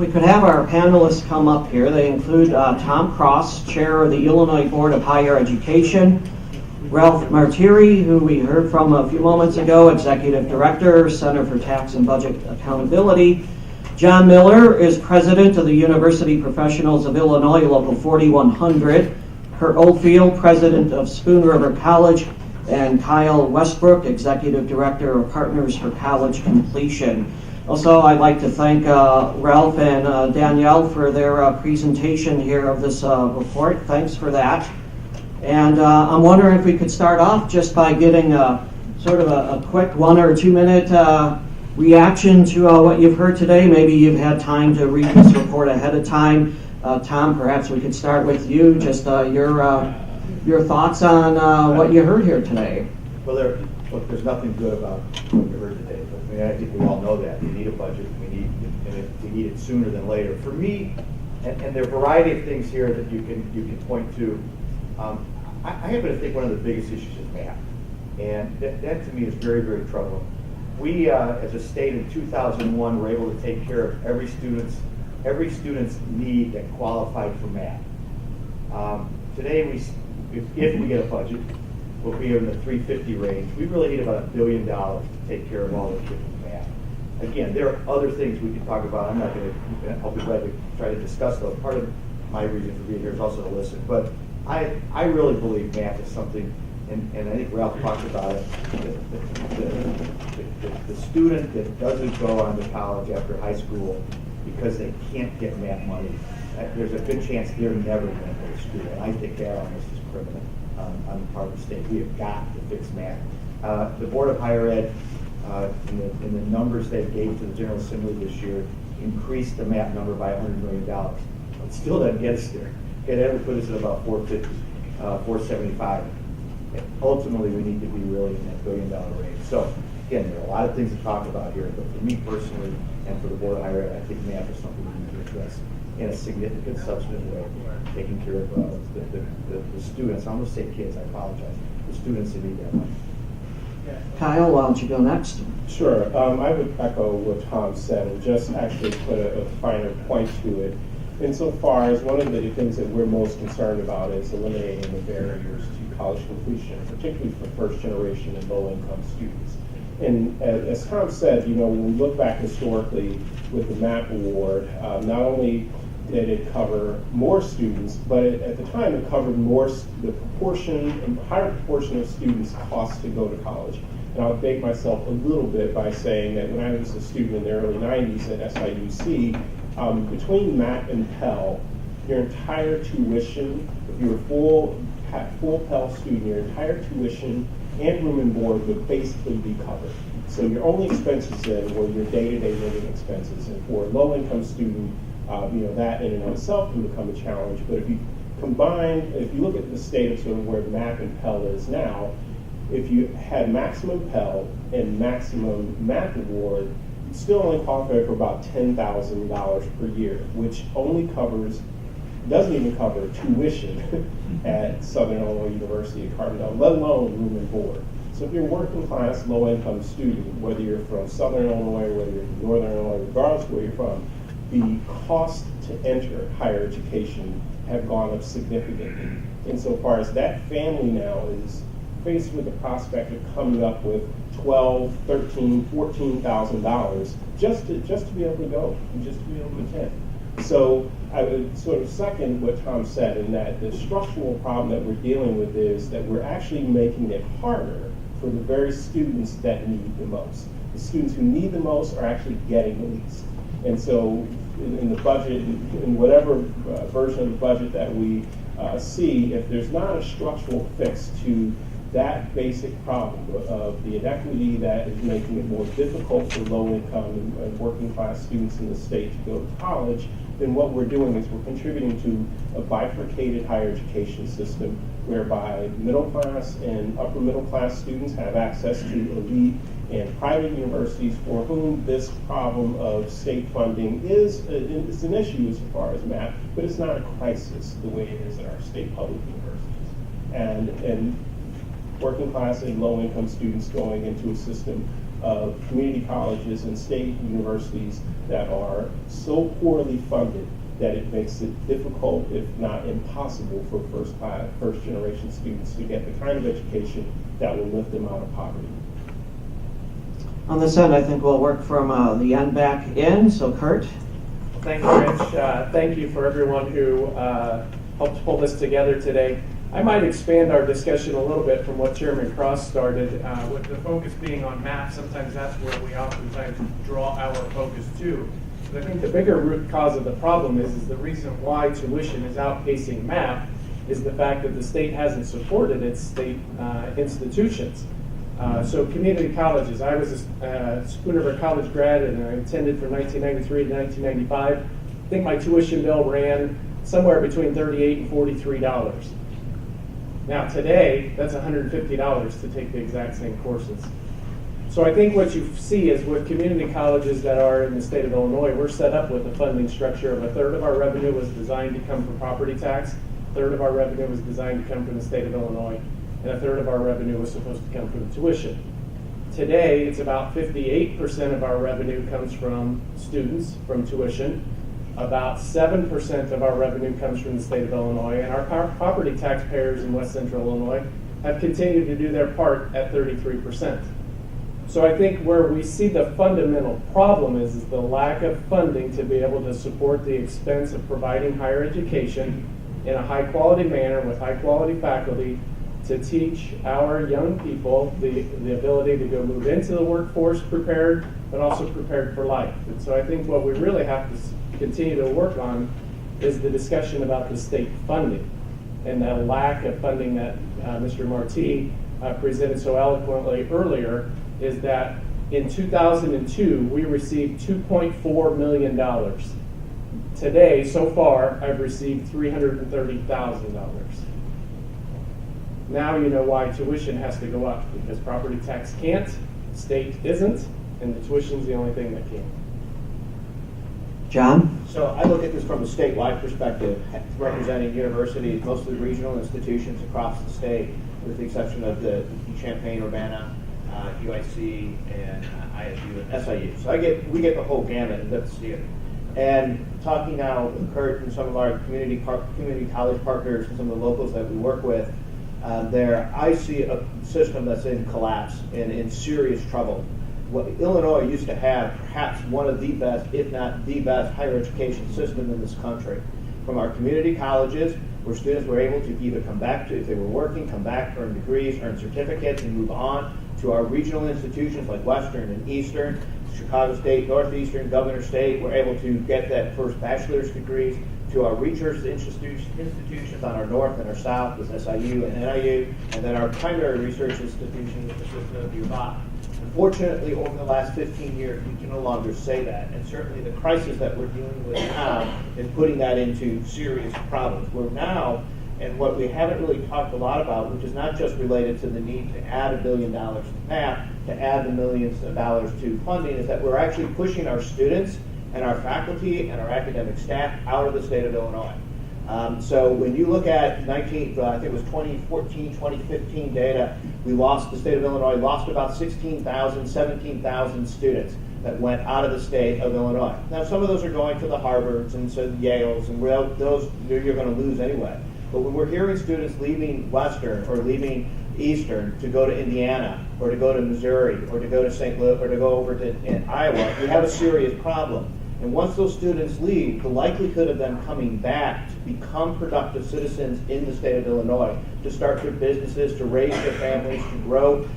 we could have our panelists come up here. They include Tom Cross, Chair of the Illinois Board of Higher Education, Ralph Martiri, who we heard from a few moments ago, Executive Director, Center for Tax and Budget Accountability. John Miller is President of the University Professionals of Illinois, Local 4100. Kurt Oldfield, President of Spoon River College, and Kyle Westbrook, Executive Director of Partners for College Completion. Also, I'd like to thank Ralph and Danielle for their presentation here of this report. Thanks for that. And I'm wondering if we could start off just by getting sort of a quick 1 or 2 minute reaction to what you've heard today. Maybe you've had time to read this report ahead of time. Tom, perhaps we could start with you. Just your thoughts on what you heard here today. Well, there's nothing good about what you heard today. I mean, I think we all know that. We need a budget. We need it sooner than later. For me, and there are a variety of things here that you can point to. I happen to think one of the biggest issues is math, and that to me is very, very troubling. We, as a state in 2001, were able to take care of every student's need that qualified for math. Today, if we get a budget, we'll be in the 350 range. We really need about $1 billion to take care of all the kids with math. Again, there are other things we can talk about. I'm not going to. I'll be glad to try to discuss those. Part of my reason for being here is also to listen, but I really believe math is something, and I think Ralph talked about it, the student that doesn't go on to college after high school because they can't get math money, there's a good chance they're never going to go to school, and I think that almost is criminal on the part of the state. We have got to fix math. The Board of Higher Ed, in the numbers they gave to the General Assembly this year, increased the math number by $100 million. It still doesn't get us there. It would put us at about 450, 475. And ultimately, we need to be really in that $1 billion range. So, again, there are a lot of things to talk about here, but for me personally, and for the Board of Higher Ed, I think math is something we need to address in a significant, substantive way, taking care of the students. I almost say kids, I apologize. The students that need that money. Kyle, why don't you go next? Sure. I would echo what Tom said and just actually put a finer point to it. Insofar as one of the things that we're most concerned about is eliminating the barriers to college completion, particularly for first generation and low income students. And as Tom said, when we look back historically with the MAP award, not only did it cover more students, but at the time it covered higher proportion of students' costs to go to college. And I'll date myself a little bit by saying that when I was a student in the early 90s at SIUC, between MAP and Pell, your entire tuition, if you were full Pell student, your entire tuition and room and board would basically be covered. So your only expenses then were your day-to-day living expenses. And for a low-income student, that in and of itself can become a challenge. But if you look at the state of sort of where MAP and Pell is now, if you had maximum Pell and maximum MAP award, you still only qualify for about $10,000 per year, which doesn't even cover tuition at Southern Illinois University at Carbondale, let alone room and board. So if you're a working class, low income student, whether you're from Southern Illinois, whether you're from Northern Illinois, regardless of where you're from, the cost to enter higher education have gone up significantly. Insofar as that family now is faced with the prospect of coming up with $12,000, $13,000, $14,000 just to be able to go and just to be able to attend. So I would sort of second what Tom said in that the structural problem that we're dealing with is that we're actually making it harder for the very students that need the most. The students who need the most are actually getting the least. And so in the budget, in whatever version of the budget that we see, if there's not a structural fix to that basic problem of the inequity that is making it more difficult for low-income and working-class students in the state to go to college, then what we're doing is we're contributing to a bifurcated higher education system whereby middle-class and upper-middle-class students have access to elite and private universities for whom this problem of state funding is an issue as far as math, but it's not a crisis the way it is at our state public universities. And working class and low income students going into a system of community colleges and state universities that are so poorly funded that it makes it difficult, if not impossible, for first generation students to get the kind of education that will lift them out of poverty. On this end, I think we'll work from the end back in. So Kurt? Thank you, Rich. Thank you for everyone who helped pull this together today. I might expand our discussion a little bit from what Chairman Cross started, with the focus being on math. Sometimes that's where we oftentimes draw our focus to. But I think the bigger root cause of the problem is the reason why tuition is outpacing math is the fact that the state hasn't supported its state institutions. So community colleges, I was a Spoon River College grad and I attended from 1993 to 1995. I think my tuition bill ran somewhere between $38 and $43. Now today, that's $150 to take the exact same courses. So I think what you see is with community colleges that are in the state of Illinois, we're set up with a funding structure of a third of our revenue was designed to come from property tax, a third of our revenue was designed to come from the state of Illinois, and a third of our revenue was supposed to come from tuition. Today, it's about 58% of our revenue comes from students, from tuition. About 7% of our revenue comes from the state of Illinois, and our property taxpayers in West Central Illinois have continued to do their part at 33%. So I think where we see the fundamental problem is the lack of funding to be able to support the expense of providing higher education in a high quality manner with high quality faculty to teach our young people the ability to go move into the workforce prepared, but also prepared for life. And so I think what we really have to continue to work on is the discussion about the state funding and the lack of funding that Mr. Marti presented so eloquently earlier, is that in 2002 we received $2.4 million. Today, so far, I've received $330,000. Now you know why tuition has to go up, because property tax can't, state isn't, and the tuition's the only thing that can. John? So I look at this from a statewide perspective, representing universities, mostly regional institutions across the state, with the exception of the Champaign-Urbana, UIC, and ISU and SIU. So we get the whole gamut that's here. And talking now with Kurt and some of our community college partners and some of the locals that we work with, there I see a system that's in collapse and in serious trouble. What Illinois used to have, perhaps one of the best, if not the best, higher education system in this country. From our community colleges, where students were able to either come back to, if they were working, come back, earn degrees, earn certificates, and move on, to our regional institutions like Western and Eastern, Chicago State, Northeastern, Governor State, were able to get that first bachelor's degrees, to our research institutions on our north and our south with SIU and NIU, and then our primary research institution with the system of UVA. Unfortunately, over the last 15 years, we can no longer say that, and certainly the crisis that we're dealing with now is putting that into serious problems. We're now, and what we haven't really talked a lot about, which is not just related to the need to add $1 billion to MAP, to add the millions of dollars to funding, is that we're actually pushing our students and our faculty and our academic staff out of the state of Illinois. So when you look at I think it was 2014, 2015 data, the state of Illinois lost about 16,000, 17,000 students that went out of the state of Illinois. Now some of those are going to the Harvards and so Yales, and those you're going to lose anyway. But when we're hearing students leaving Western or leaving Eastern to go to Indiana or to go to Missouri or to go to St. Louis or to go over to Iowa, we have a serious problem. And once those students leave, the likelihood of them coming back to become productive citizens in the state of Illinois, to start their businesses, to raise their families, to grow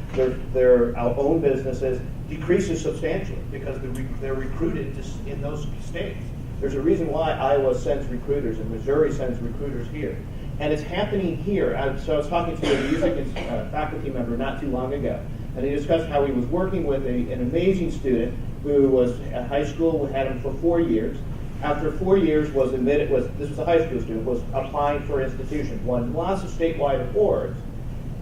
their own businesses, decreases substantially because they're recruited in those states. There's a reason why Iowa sends recruiters and Missouri sends recruiters here. And it's happening here. So I was talking to a music faculty member not too long ago, and he discussed how he was working with an amazing student who was at high school, had him for 4 years. After 4 years this was a high school student, was applying for institutions, won lots of statewide awards,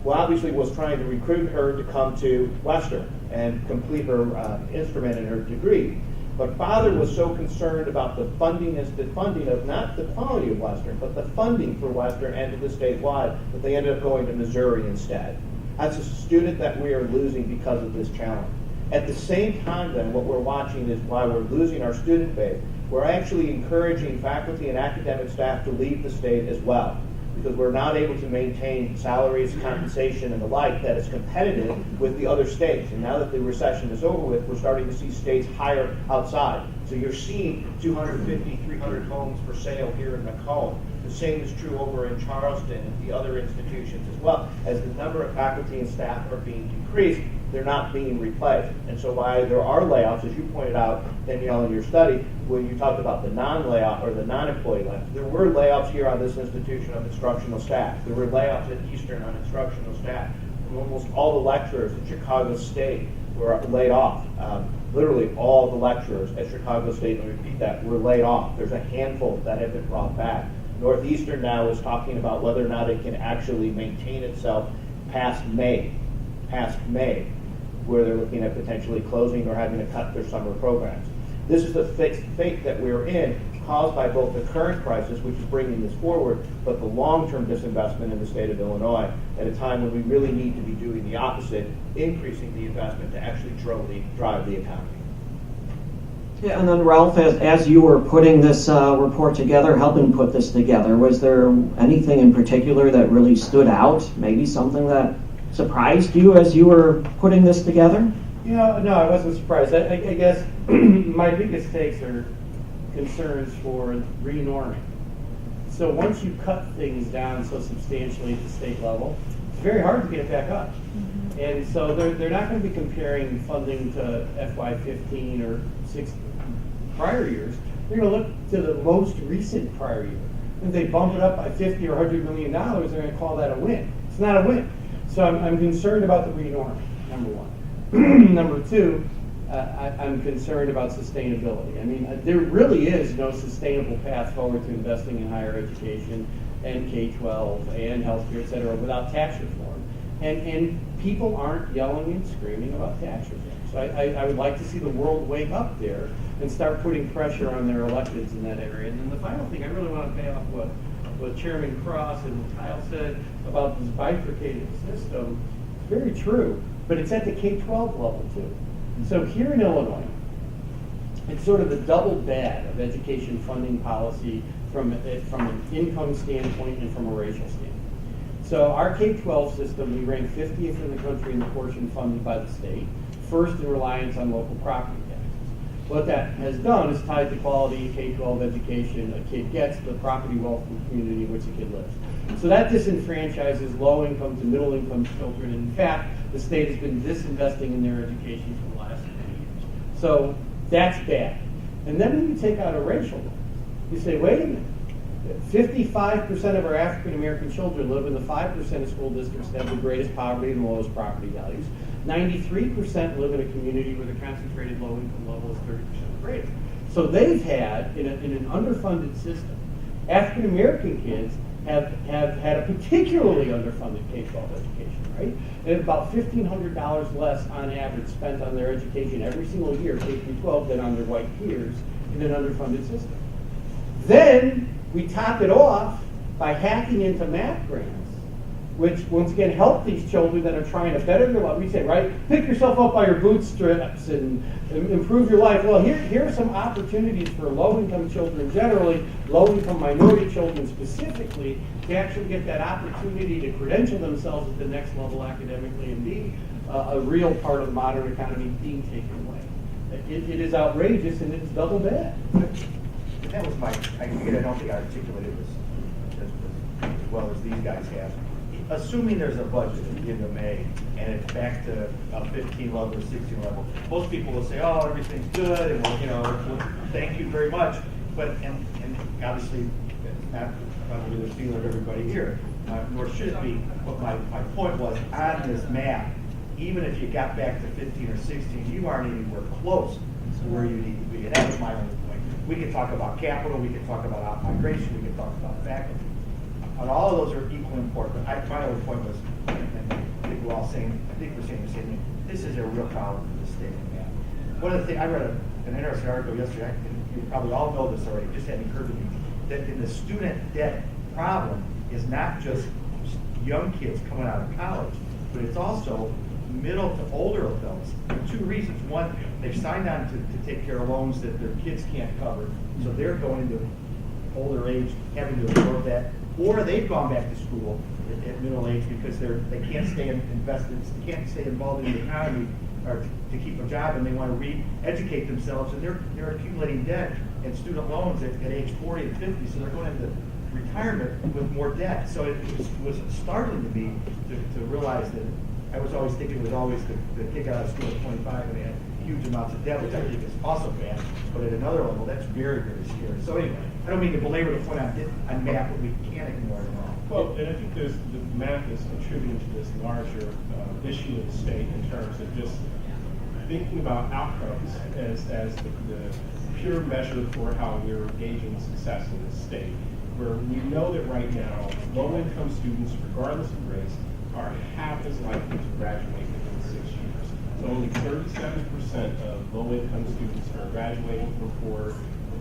well, obviously was trying to recruit her to come to Western and complete her instrument and her degree. But father was so concerned about the funding of not the quality of Western, but the funding for Western and to the statewide, that they ended up going to Missouri instead. That's a student that we are losing because of this challenge. At the same time, then, what we're watching is while we're losing our student base, we're actually encouraging faculty and academic staff to leave the state as well, because we're not able to maintain salaries, compensation, and the like that is competitive with the other states. And now that the recession is over with, we're starting to see states hire outside. So you're seeing 250, 300 homes for sale here in Macomb. The same is true over in Charleston and the other institutions as well. As the number of faculty and staff are being decreased, they're not being replaced. And so while there are layoffs, as you pointed out, Danielle, in your study, when you talked about the non-layoff or the non-employee layoffs, there were layoffs here on this institution of instructional staff. There were layoffs at Eastern on instructional staff. Almost all the lecturers at Chicago State were laid off. Literally all the lecturers at Chicago State, let me repeat that, were laid off. There's a handful that have been brought back. Northeastern now is talking about whether or not it can actually maintain itself past May, where they're looking at potentially closing or having to cut their summer programs. This is the fate that we're in, caused by both the current crisis, which is bringing this forward, but the long-term disinvestment in the state of Illinois at a time when we really need to be doing the opposite, increasing the investment to actually drive the economy. Yeah, and then Ralph, as you were putting this report together, helping put this together, was there anything in particular that really stood out? Maybe something that surprised you as you were putting this together? No, I wasn't surprised. I guess my biggest takes are concerns for renorming. So once you cut things down so substantially at the state level, it's very hard to get it back up. Mm-hmm. And so they're not going to be comparing funding to FY15 or 6 prior years. They're going to look to the most recent prior year. If they bump it up by $50 or $100 million, they're going to call that a win. It's not a win. So I'm concerned about the renorming, number one. Number two, I'm concerned about sustainability. I mean, there really is no sustainable path forward to investing in higher education and K-12 and healthcare, et cetera, without tax reform. And people aren't yelling and screaming about tax reform. So I would like to see the world wake up there and start putting pressure on their electeds in that area. And then the final thing, I really want to pay off what Chairman Cross and what Kyle said about this bifurcated system. It's very true, but it's at the K-12 level too. So here in Illinois, it's sort of the double bad of education funding policy from an income standpoint and from a racial standpoint. So our K-12 system, we rank 50th in the country in the portion funded by the state, first in reliance on local property taxes. What that has done is tied the quality K-12 education a kid gets to the property wealth of the community in which a kid lives. So that disenfranchises low-income to middle-income children. In fact, the state has been disinvesting in their education for the last 10 years. So that's bad. And then when you take out a racial one, you say, wait a minute, 55% of our African-American children live in the 5% of school districts that have the greatest poverty and lowest property values. 93% live in a community where the concentrated low-income level is 30% or greater. So they've had, in an underfunded system, African-American kids have had a particularly underfunded K-12 education, right? They have about $1,500 less on average spent on their education every single year, K-12, than on their white peers in an underfunded system. Then we top it off by hacking into math grants, which once again help these children that are trying to better their life. We say, right, pick yourself up by your bootstraps and improve your life. Well, here are some opportunities for low-income children generally, low-income minority children specifically, to actually get that opportunity to credential themselves at the next level academically and be a real part of the modern economy being taken away. It is outrageous and it's double bad. That was I don't think I articulated this as well as these guys have. Assuming there's a budget at the end of May and it's back to a 15 level or 16 level, most people will say, "Oh, everything's good," and we'll thank you very much. But and obviously, it's not probably the feeling of everybody here, nor should it be. But my point was on this map, even if you got back to 15 or 16, you aren't anywhere close to where you need to be. And that was my only point. We can talk about capital, we can talk about migration, we can talk about faculty. And all of those are equally important. My only point was, and I think we're all saying, I think we're saying the same thing, this is a real problem for the state of Maine. One of the things, I read an interesting article yesterday, and you probably all know this already, just hadn't occurred to me, that in the student debt problem is not just young kids coming out of college, but it's also middle to older adults for two reasons. One, they've signed on to take care of loans that their kids can't cover, so they're going into older age having to absorb that, or they've gone back to school at middle age because they can't stay invested, they can't stay involved in the economy or to keep a job, and they want to re-educate themselves, and they're accumulating debt and student loans at age 40 and 50, so they're going into retirement with more debt. So it was startling to me to realize that I was always thinking it was always the kid got out of school at 25 and they had huge amounts of debt, which I think is also bad, but at another level, that's very, very scary. So anyway, I don't mean to belabor the point on math, but we can't ignore it all. Well, and I think the math is contributing to this larger issue in the state in terms of just thinking about outcomes as the pure measure for how we're gauging success in the state. Where we know that right now, low-income students, regardless of race, are half as likely to graduate within 6 years. So only 37% of low-income students are graduating from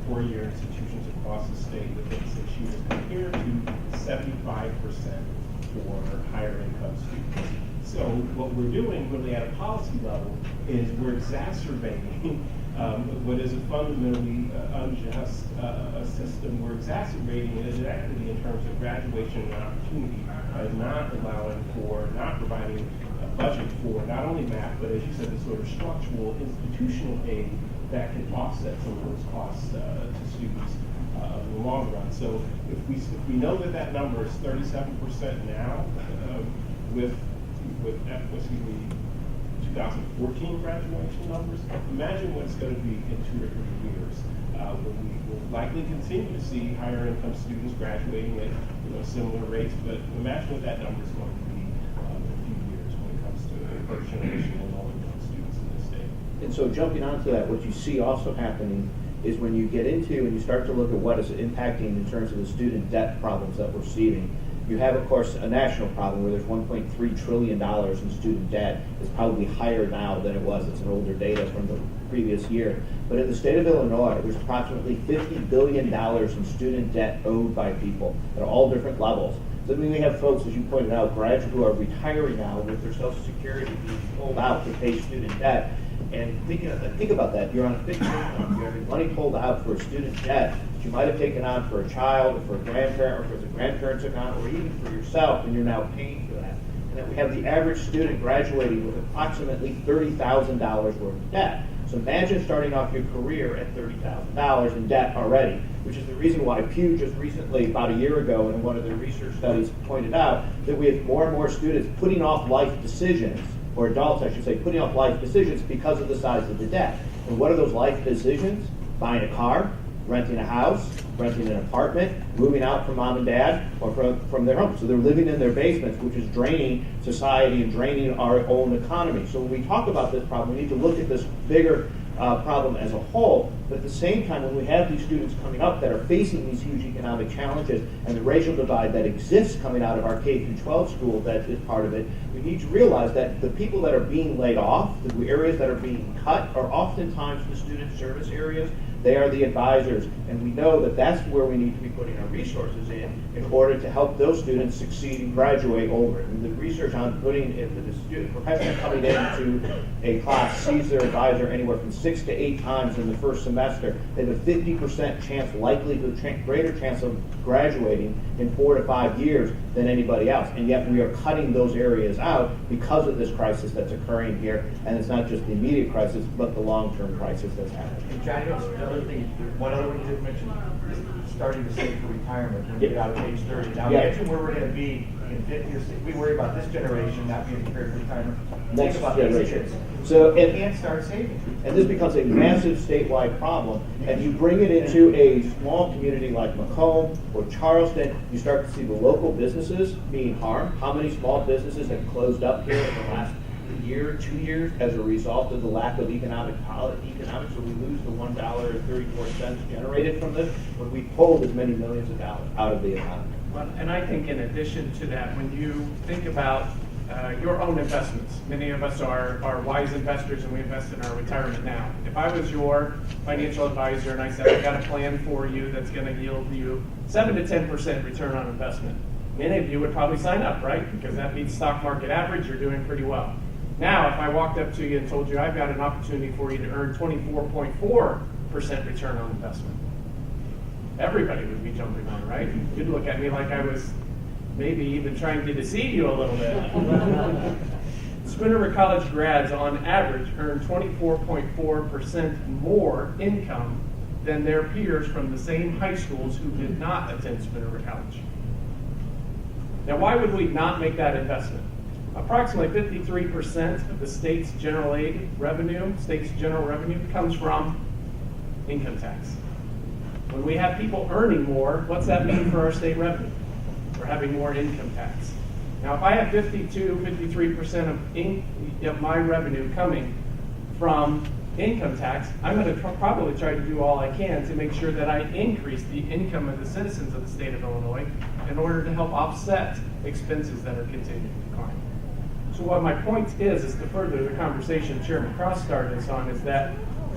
four-year institutions across the state within 6 years, compared to 75% for higher-income students. So what we're doing really at a policy level is we're exacerbating what is a fundamentally unjust system. We're exacerbating inequity in terms of graduation and opportunity by not providing a budget for not only math, but as you said, the sort of structural institutional aid that can offset some of those costs to students in the long run. So if we know that number is 37% now, with 2014 graduation numbers, imagine what it's going to be in 2 or 3 years. When we will likely continue to see higher income students graduating at similar rates, but imagine what that number is going to be in a few years when it comes to first generation and low income students in this state. And so jumping onto that, what you see also happening is when you get into and you start to look at what is impacting in terms of the student debt problems that we're seeing, you have, of course, a national problem where there's $1.3 trillion in student debt. It's probably higher now than it was. It's an older data from the previous year. But in the state of Illinois, there's approximately $50 billion in student debt owed by people at all different levels. So then we have folks, as you pointed out, graduates who are retiring now with their Social Security being pulled out to pay student debt. And think about that. You're on a fixed income. You're having money pulled out for a student debt that you might have taken on for a child or for a grandparent or for the grandparent took on or even for yourself, and you're now paying for that. And then we have the average student graduating with approximately $30,000 worth of debt. So imagine starting off your career at $30,000 in debt already, which is the reason why Pew just recently, about a year ago, in one of their research studies, pointed out that we have more and more students putting off life decisions, or adults, I should say, putting off life decisions because of the size of the debt. And what are those life decisions? Buying a car, renting a house, renting an apartment, moving out from mom and dad, or from their home. So they're living in their basements, which is draining society and draining our own economy. So when we talk about this problem, we need to look at this bigger problem as a whole, but at the same time, when we have these students coming up that are facing these huge economic challenges and the racial divide that exists coming out of our K-12 school that is part of it, we need to realize that the people that are being laid off, the areas that are being cut, are oftentimes the student service areas. They are the advisors, and we know that that's where we need to be putting our resources in order to help those students succeed and graduate over it. And the research on putting if the student professor coming into a class sees their advisor anywhere from 6 to 8 times in the first semester, they have a 50% chance, greater chance of graduating in 4 to 5 years than anybody else. And yet we are cutting those areas out because of this crisis that's occurring here. And it's not just the immediate crisis, but the long-term crisis that's happening. And John, one other one you didn't mention, starting to save for retirement when you get out of age 30. Now imagine where we're going to be in 50 or 60. We worry about this generation not being prepared for retirement. Next Think about generation. these kids. So They can't start saving. And this becomes a massive statewide problem. And you bring it into a small community like Macomb or Charleston, you start to see the local businesses being harmed. How many small businesses have closed up here in the last year, 2 years, as a result of the lack of economics, so we lose the $1.34 generated from this when we pulled as many millions of dollars out of the economy. Well, and I think in addition to that, when you think about your own investments, many of us are wise investors and we invest in our retirement now. If I was your financial advisor and I said, I've got a plan for you that's going to yield you 7 to 10% return on investment, many of you would probably sign up, right? Because that beats stock market average, you're doing pretty well. Now, if I walked up to you and told you I've got an opportunity for you to earn 24.4% return on investment, everybody would be jumping on, right? You'd look at me like I was maybe even trying to deceive you a little bit. Spoon River College grads on average earn 24.4% more income than their peers from the same high schools who did not attend Spoon River College. Now, why would we not make that investment? Approximately 53% of the state's general revenue comes from income tax. When we have people earning more, what's that mean for our state revenue? We're having more income tax. Now, if I have 53% of my revenue coming from income tax, I'm going to probably try to do all I can to make sure that I increase the income of the citizens of the state of Illinois in order to help offset expenses that are continuing to decline. So what my point is to further the conversation Chairman Cross started us on, is that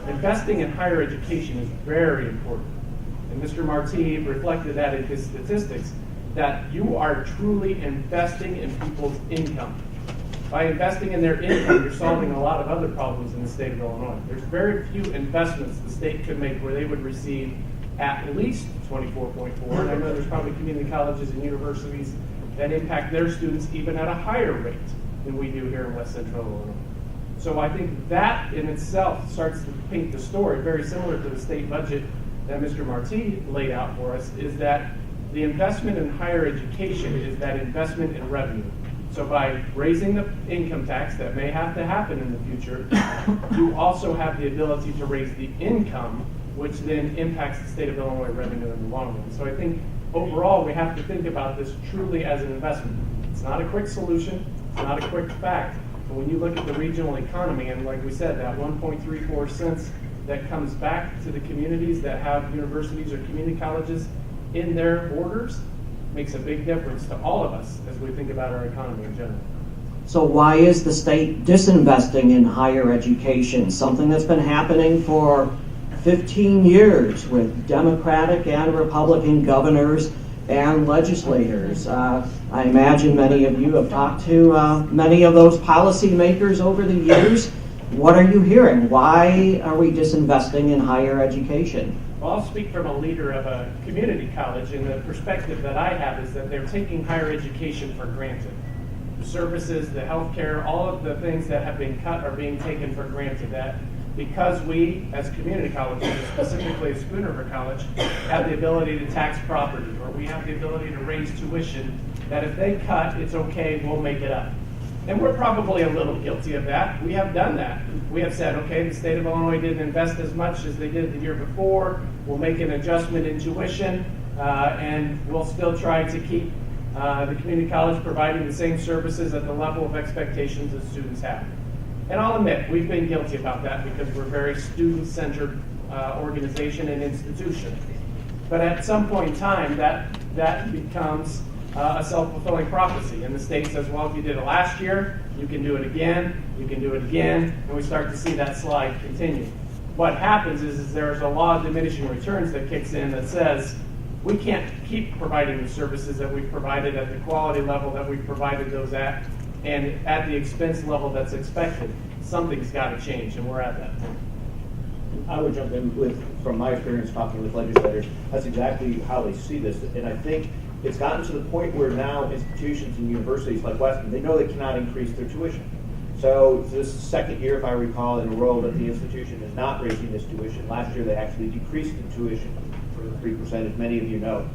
investing in higher education is very important. And Mr. Marti reflected that in his statistics, that you are truly investing in people's income. By investing in their income, you're solving a lot of other problems in the state of Illinois. There's very few investments the state could make where they would receive at least 24.4, and I know there's probably community colleges and universities that impact their students even at a higher rate than we do here in West Central Illinois. So I think that in itself starts to paint the story, very similar to the state budget that Mr. Marti laid out for us, is that the investment in higher education is that investment in revenue. So by raising the income tax that may have to happen in the future, you also have the ability to raise the income, which then impacts the state of Illinois revenue in the long run. So I think overall we have to think about this truly as an investment. It's not a quick solution, it's not a quick fact. But when you look at the regional economy, and like we said, that 1.34 cents that comes back to the communities that have universities or community colleges in their borders makes a big difference to all of us as we think about our economy in general. So why is the state disinvesting in higher education? Something that's been happening for 15 years with Democratic and Republican governors and legislators. I imagine many of you have talked to many of those policymakers over the years. What are you hearing? Why are we disinvesting in higher education? Well, I'll speak from a leader of a community college, and the perspective that I have is that they're taking higher education for granted. The services, the healthcare, all of the things that have been cut are being taken for granted. That because we, as community colleges, specifically as Spoon River College, have the ability to tax property, or we have the ability to raise tuition, that if they cut, it's okay, we'll make it up. And we're probably a little guilty of that. We have done that. We have said, okay, the state of Illinois didn't invest as much as they did the year before. We'll make an adjustment in tuition, and we'll still try to keep the community college providing the same services at the level of expectations that students have. And I'll admit, we've been guilty about that because we're a very student-centered organization and institution. But at some point in time, that becomes a self-fulfilling prophecy. And the state says, well, if you did it last year, you can do it again, you can do it again, and we start to see that slide continue. What happens is there's a law of diminishing returns that kicks in that says we can't keep providing the services that we've provided at the quality level that we've provided those at, and at the expense level that's expected. Something's got to change, and we're at that point. I would jump in with, from my experience talking with legislators, that's exactly how they see this. And I think it's gotten to the point where now institutions and universities like Weston, they know they cannot increase their tuition. So this is the second year, if I recall, in a row that the institution is not raising this tuition. Last year they actually decreased the tuition for the 3%, as many of you know.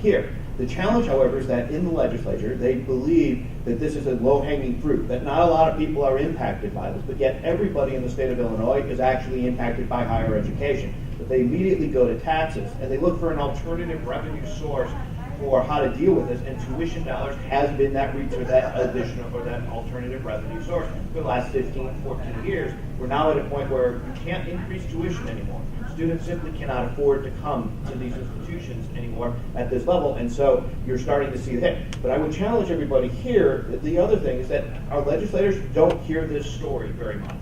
Here, the challenge, however, is that in the legislature, they believe that this is a low-hanging fruit, that not a lot of people are impacted by this, but yet everybody in the state of Illinois is actually impacted by higher education. But they immediately go to taxes, and they look for an alternative revenue source for how to deal with this, and tuition dollars has been that additional or that alternative revenue source for the last 15, 14 years. We're now at a point where you can't increase tuition anymore. Students simply cannot afford to come to these institutions anymore at this level, and so you're starting to see the hit. But I would challenge everybody here that the other thing is that our legislators don't hear this story very much.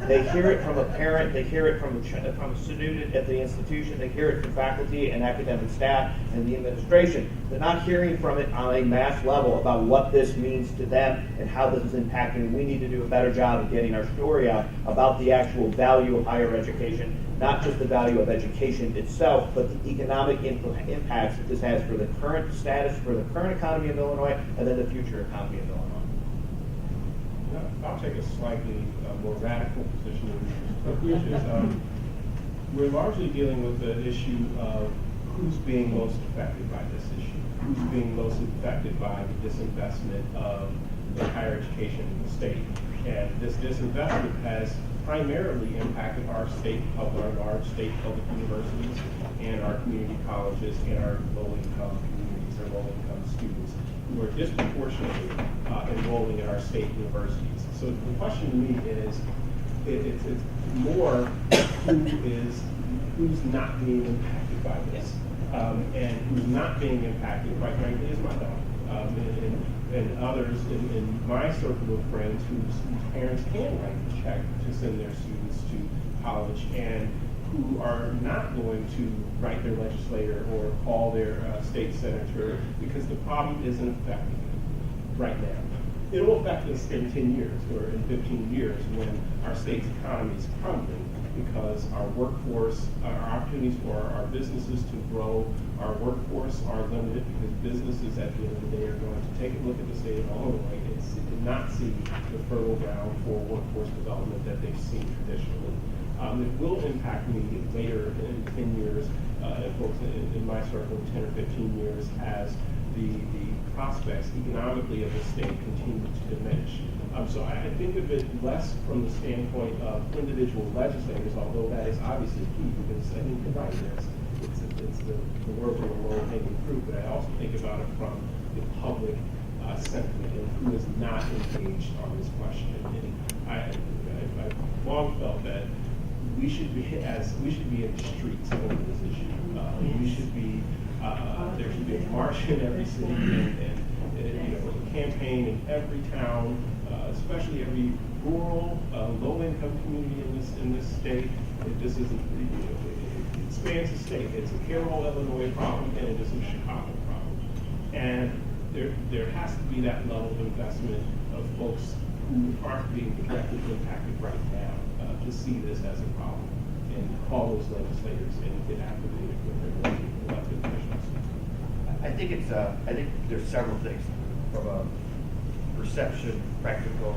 They hear it from a parent, they hear it from a student at the institution, they hear it from faculty and academic staff and the administration. They're not hearing from it on a mass level about what this means to them and how this is impacting. We need to do a better job of getting our story out about the actual value of higher education, not just the value of education itself, but the economic impacts that this has for the current status, for the current economy of Illinois, and then the future economy of Illinois. I'll take a slightly more radical position, which is we're largely dealing with the issue of who's being most affected by this issue, who's being most affected by the disinvestment of the higher education in the state. And this disinvestment has primarily impacted our large state public universities and our community colleges and our low-income communities, our low-income students who are disproportionately enrolling in our state universities. So the question to me is, it's more who's not being impacted by this, and who's not being impacted, quite frankly, is my daughter, and others in my circle of friends whose parents can write the check to send their students to college and who are not going to write their legislator or call their state senator because the problem isn't affecting them right now. It will affect us in 10 years or in 15 years when our state's economy is crumbling because our workforce, our opportunities for our businesses to grow, our workforce are limited because businesses at the end of the day are going to take a look at the state of Illinois and not see the fertile ground for workforce development that they've seen traditionally. It will impact me later in 10 years, and folks in my circle, 10 or 15 years, as the prospects economically of the state continue to diminish. So I think of it less from the standpoint of individual legislators, although that is obviously key because I think you're right, it's the work of the low-hanging fruit, but I also think about it from the public sentiment and who is not engaged on this question. And I've long felt that we should be in the streets over this issue. We should be there should be a march in every city and a campaign in every town, especially every rural, low-income community in this state. This isn't it spans the state. It's a Carroll, Illinois problem, and it is a Chicago problem. And there has to be that level of investment of folks who aren't being directly impacted right now to see this as a problem and call those legislators and get activated with their elected officials. I think there's several things from a perception, practical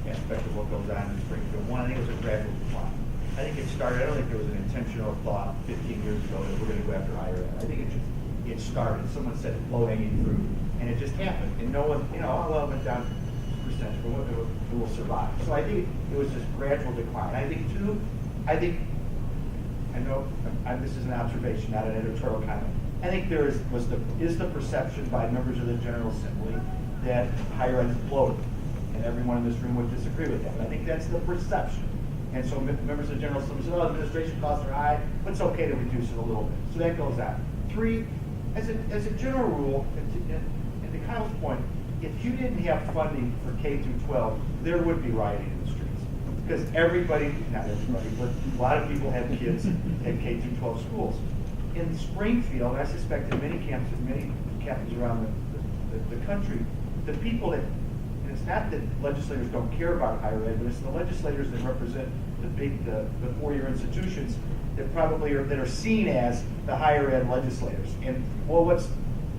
aspect of what goes on in Springfield. One, I think it was a gradual decline. I think it started, I don't think there was an intentional thought 15 years ago that we're going to go after higher ed. I think it started. Someone said low-hanging fruit, and it just happened. And no one, well, it went down percentage, but it will survive. So I think it was just gradual decline. I think, too, this is an observation, not an editorial comment. I think there is the perception by members of the General Assembly that higher ed is bloated, and everyone in this room would disagree with that. I think that's the perception. And so members of the General Assembly say, "Oh, administration costs are high, but it's okay to reduce it a little bit." So that goes out. 3, as a general rule, and to Kyle's point, if you didn't have funding for K through 12, there would be rioting in the streets. Because everybody, not everybody, but a lot of people have kids at K through 12 schools. In Springfield, and I suspect in many campuses around the country, the people that, and it's not that legislators don't care about higher ed, but it's the legislators that represent the four-year institutions that probably that are seen as the higher ed legislators. And well, what's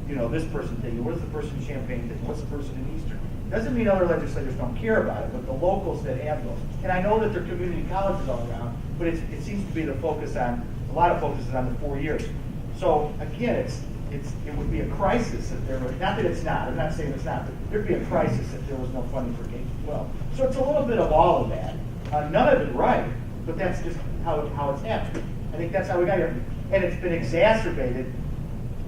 this person thinking? What is the person in Champaign thinking? What's the person in Eastern? Doesn't mean other legislators don't care about it, but the locals that have those. And I know that there are community colleges all around, but it seems to be a lot of focus is on the 4 years. So again, it would be a crisis if there were, not that it's not, I'm not saying it's not, but there'd be a crisis if there was no funding for K-12. So it's a little bit of all of that. None of it right, but that's just how it's happened. I think that's how we got here. And it's been exacerbated,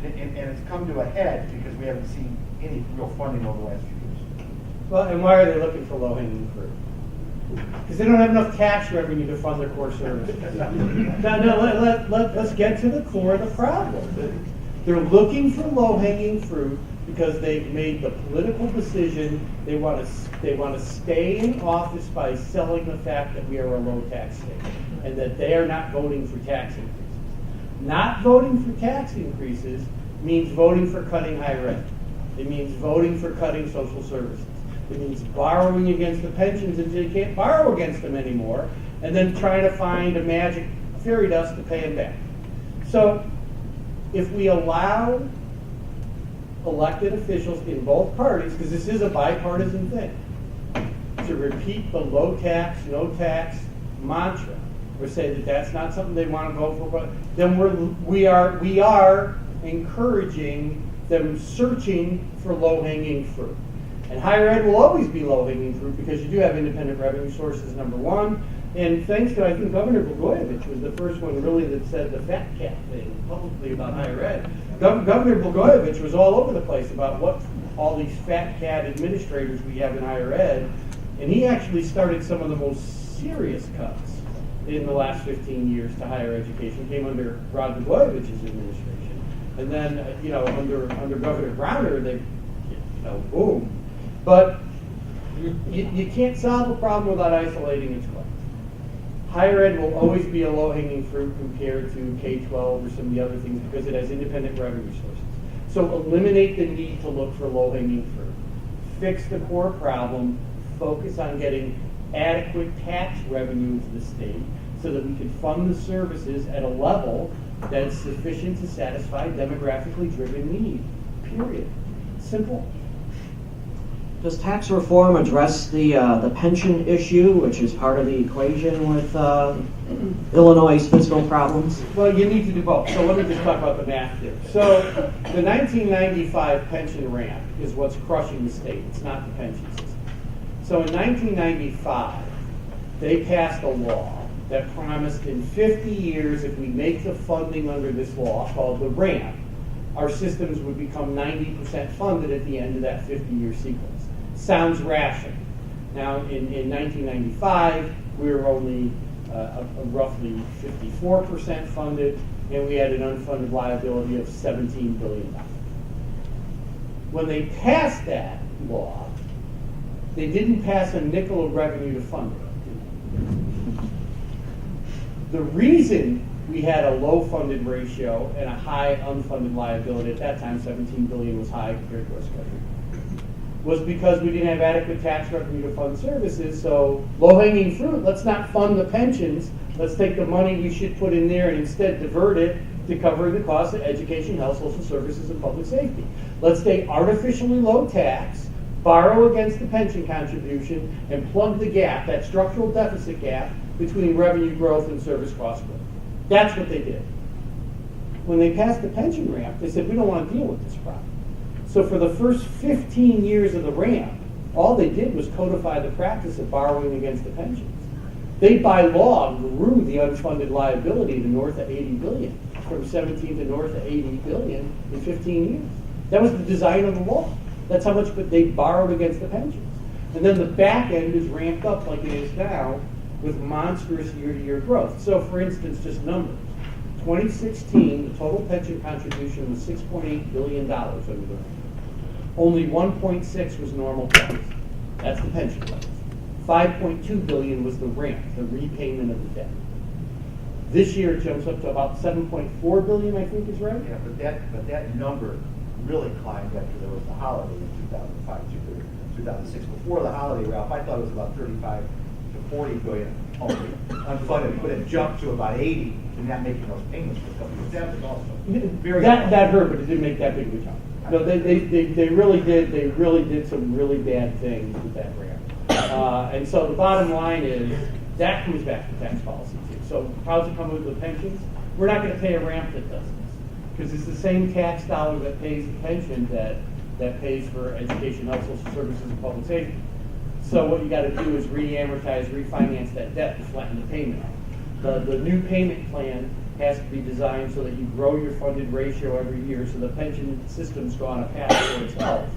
and it's come to a head because we haven't seen any real funding over the last few years. Well, and why are they looking for low-hanging fruit? Because they don't have enough tax revenue to fund their core services. Let's get to the core of the problem. They're looking for low-hanging fruit because they've made the political decision they want to stay in office by selling the fact that we are a low tax state and that they are not voting for tax increases. Not voting for tax increases means voting for cutting higher ed. It means voting for cutting social services. It means borrowing against the pensions until you can't borrow against them anymore, and then trying to find a magic fairy dust to pay them back. So if we allow elected officials in both parties, because this is a bipartisan thing, to repeat the low tax, no tax mantra, or say that that's not something they want to vote for, but then we are encouraging them searching for low-hanging fruit. And higher ed will always be low-hanging fruit because you do have independent revenue sources, number one. And thanks to, I think, Governor Blagojevich was the first one really that said the fat cat thing publicly about higher ed. Governor Blagojevich was all over the place about what all these fat cat administrators we have in higher ed. And he actually started some of the most serious cuts in the last 15 years to higher education. Came under Rod Blagojevich's administration. And then, under Governor Browner, they, boom. But you can't solve a problem without isolating its cause. Higher ed will always be a low-hanging fruit compared to K-12 or some of the other things because it has independent revenue sources. So eliminate the need to look for low-hanging fruit. Fix the core problem. Focus on getting adequate tax revenue into the state so that we can fund the services at a level that's sufficient to satisfy demographically driven need. Period. Simple. Does tax reform address the pension issue, which is part of the equation with Illinois' fiscal problems? Well, you need to do both. So let me just talk about the math here. So the 1995 pension ramp is what's crushing the state. It's not the pension system. So in 1995, they passed a law that promised in 50 years, if we make the funding under this law called the ramp, our systems would become 90% funded at the end of that 50-year sequence. Sounds rational. Now, in 1995, we were only roughly 54% funded, and we had an unfunded liability of $17 billion. When they passed that law, they didn't pass a nickel of revenue to fund it. The reason we had a low funded ratio and a high unfunded liability, at that time $17 billion was high compared to our schedule, was because we didn't have adequate tax revenue to fund services. So low-hanging fruit, let's not fund the pensions. Let's take the money we should put in there and instead divert it to cover the cost of education, health, social services, and public safety. Let's stay artificially low tax, borrow against the pension contribution, and plug the gap, that structural deficit gap, between revenue growth and service cost growth. That's what they did. When they passed the pension ramp, they said, we don't want to deal with this problem. So for the first 15 years of the ramp, all they did was codify the practice of borrowing against the pensions. They, by law, grew the unfunded liability to north of $80 billion, from 17 to north of $80 billion in 15 years. That was the design of the law. That's how much they borrowed against the pensions. And then the back end is ramped up like it is now with monstrous year-to-year growth. So for instance, just numbers. 2016, the total pension contribution was $6.8 billion under the ramp. Only 1.6 was normal tax. That's the pension levels. 5.2 billion was the ramp, the repayment of the debt. This year it jumps up to about 7.4 billion, I think is right. Yeah, but that number really climbed after there was the holiday in 2005, 2006. Before the holiday, Ralph, I thought it was about 35 to 40 billion only unfunded, but it jumped to about 80, and not making those payments for a couple of years. That was also very that hurt, but it didn't make that big of a jump. No, they really did. They really did some really bad things with that ramp. And so the bottom line is that comes back to tax policy too. So how's it come with the pensions? We're not going to pay a ramp that does this because it's the same tax dollar that pays the pension that pays for education, health, social services, and public safety. So what you got to do is re-amortize, refinance that debt to flatten the payment. The new payment plan has to be designed so that you grow your funded ratio every year so the pension system's on a path towards health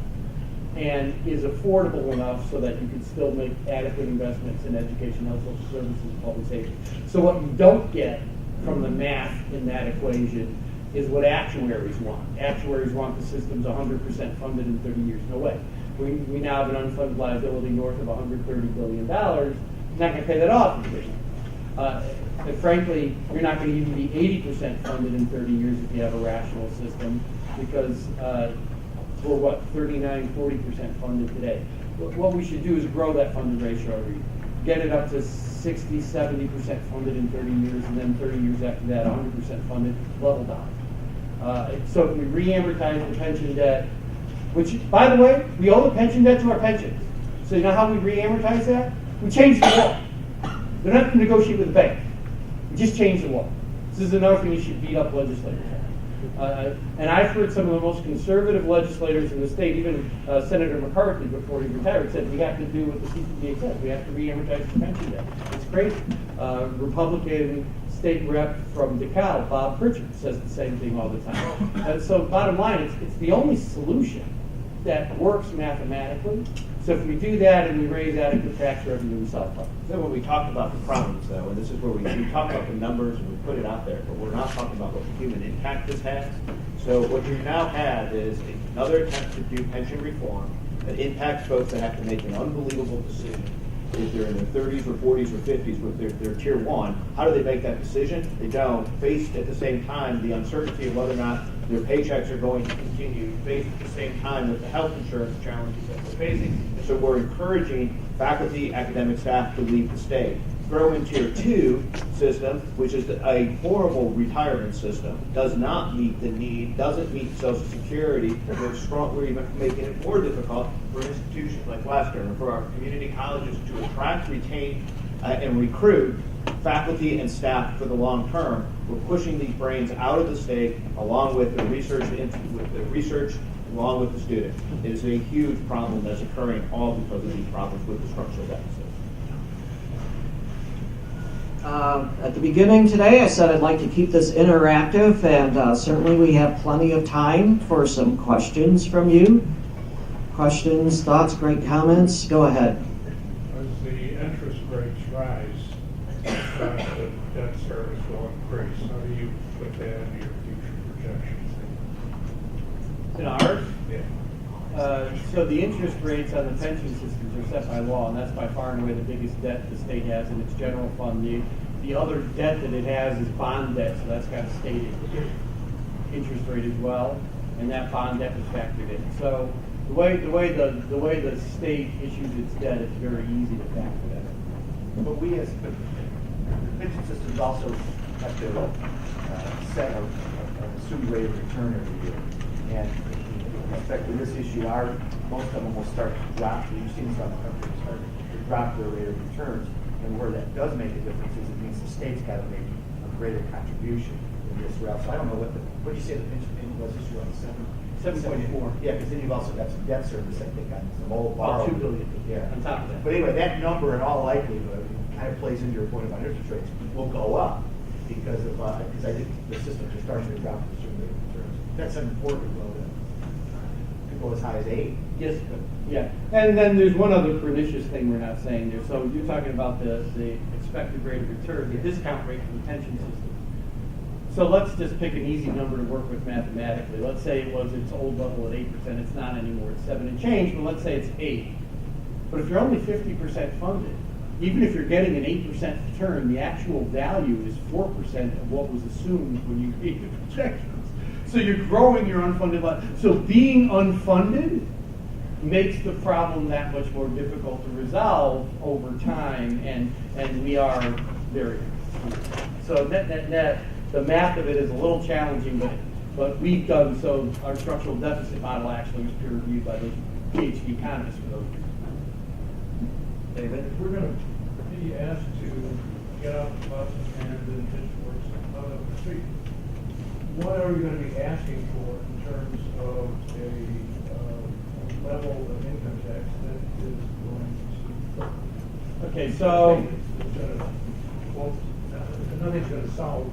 and is affordable enough so that you can still make adequate investments in education, health, social services, and public safety. So what you don't get from the math in that equation is what actuaries want. Actuaries want the system's 100% funded in 30 years. No way. We now have an unfunded liability north of $130 billion. You're not going to pay that off in 30 years. And frankly, you're not going to even be 80% funded in 30 years if you have a rational system, because we're what, 39, 40% funded today. What we should do is grow that funded ratio every year. Get it up to 60, 70% funded in 30 years, and then 30 years after that, 100% funded, level down. So if we re-amortize the pension debt, which, by the way, we owe the pension debt to our pensions. So you know how we re-amortize that? We change the law. They're not going to negotiate with the bank. We just change the law. This is another thing you should beat up legislators on. And I've heard some of the most conservative legislators in the state, even Senator McCarthy, before he retired, said we have to do what the CPDA said. We have to re-amortize the pension debt. It's crazy. Republican state rep from DeKalb, Bob Pritchard, says the same thing all the time. So bottom line, it's the only solution that works mathematically. So if we do that and we raise adequate tax revenue, we solve problems. So when we talk about the problems, though, and this is where we talk about the numbers and we put it out there, but we're not talking about what the human impact this has. So what you now have is another attempt to do pension reform that impacts folks that have to make an unbelievable decision. If they're in their 30s or 40s or 50s with their tier one, how do they make that decision? They don't. Faced at the same time the uncertainty of whether or not their paychecks are going to continue, faced at the same time with the health insurance challenges that we're facing. And so we're encouraging faculty, academic staff to leave the state. Throw in tier two system, which is a horrible retirement system, does not meet the need, doesn't meet Social Security, and we're even making it more difficult for institutions like Western and for our community colleges to attract, retain, and recruit faculty and staff for the long term. We're pushing these brains out of the state along with the research, along with the students. It is a huge problem that's occurring all because of these problems with the structural deficit. At the beginning today, I said I'd like to keep this interactive, and certainly we have plenty of time for some questions from you. Questions, thoughts, great comments? Go ahead. As the interest rates rise, the debt service will increase. How do you put that into your future projections? In ours? Yeah. So the interest rates on the pension systems are set by law, and that's by far and away the biggest debt the state has in its general fund. The other debt that it has is bond debt, so that's got a stated interest rate as well, and that bond debt is factored in. So the way the state issues its debt, it's very easy to factor that in. But we as the pension systems also have to set an assumed rate of return every year. And in respect to this issue, most of them will start to drop. You've seen some countries start to drop their rate of returns. And where that does make a difference is it means the state's got to make a greater contribution in this route. So I don't know what do you say the pension payment was this year on 7.4. Yeah, because then you've also got some debt service, I think, on some old About borrowing. $2 billion. Yeah. On top of that. But anyway, that number in all likelihood kind of plays into your point about interest rates will go up because I think the systems are starting to drop the assumed rate of returns. That's important though. To go as high as 8. Yes, yeah. And then there's one other pernicious thing we're not saying there. So you're talking about the expected rate of return, the discount rate for the pension system. So let's just pick an easy number to work with mathematically. Let's say it was its old level at 8%. It's not anymore. It's 7 and change, but let's say it's 8. But if you're only 50% funded, even if you're getting an 8% return, the actual value is 4% of what was assumed when you made the projections. So you're growing your unfunded liability. So being unfunded makes the problem that much more difficult to resolve over time, and we are very so net the math of it is a little challenging, but we've done so. Our structural deficit model actually was peer reviewed by those PhD economists for those reasons. David? If we're going to be asked to get off the bus and the pitchforks out of the street, what are we going to be asking for in terms of a level of income tax that is going to... Okay, so... Nothing's going to solve...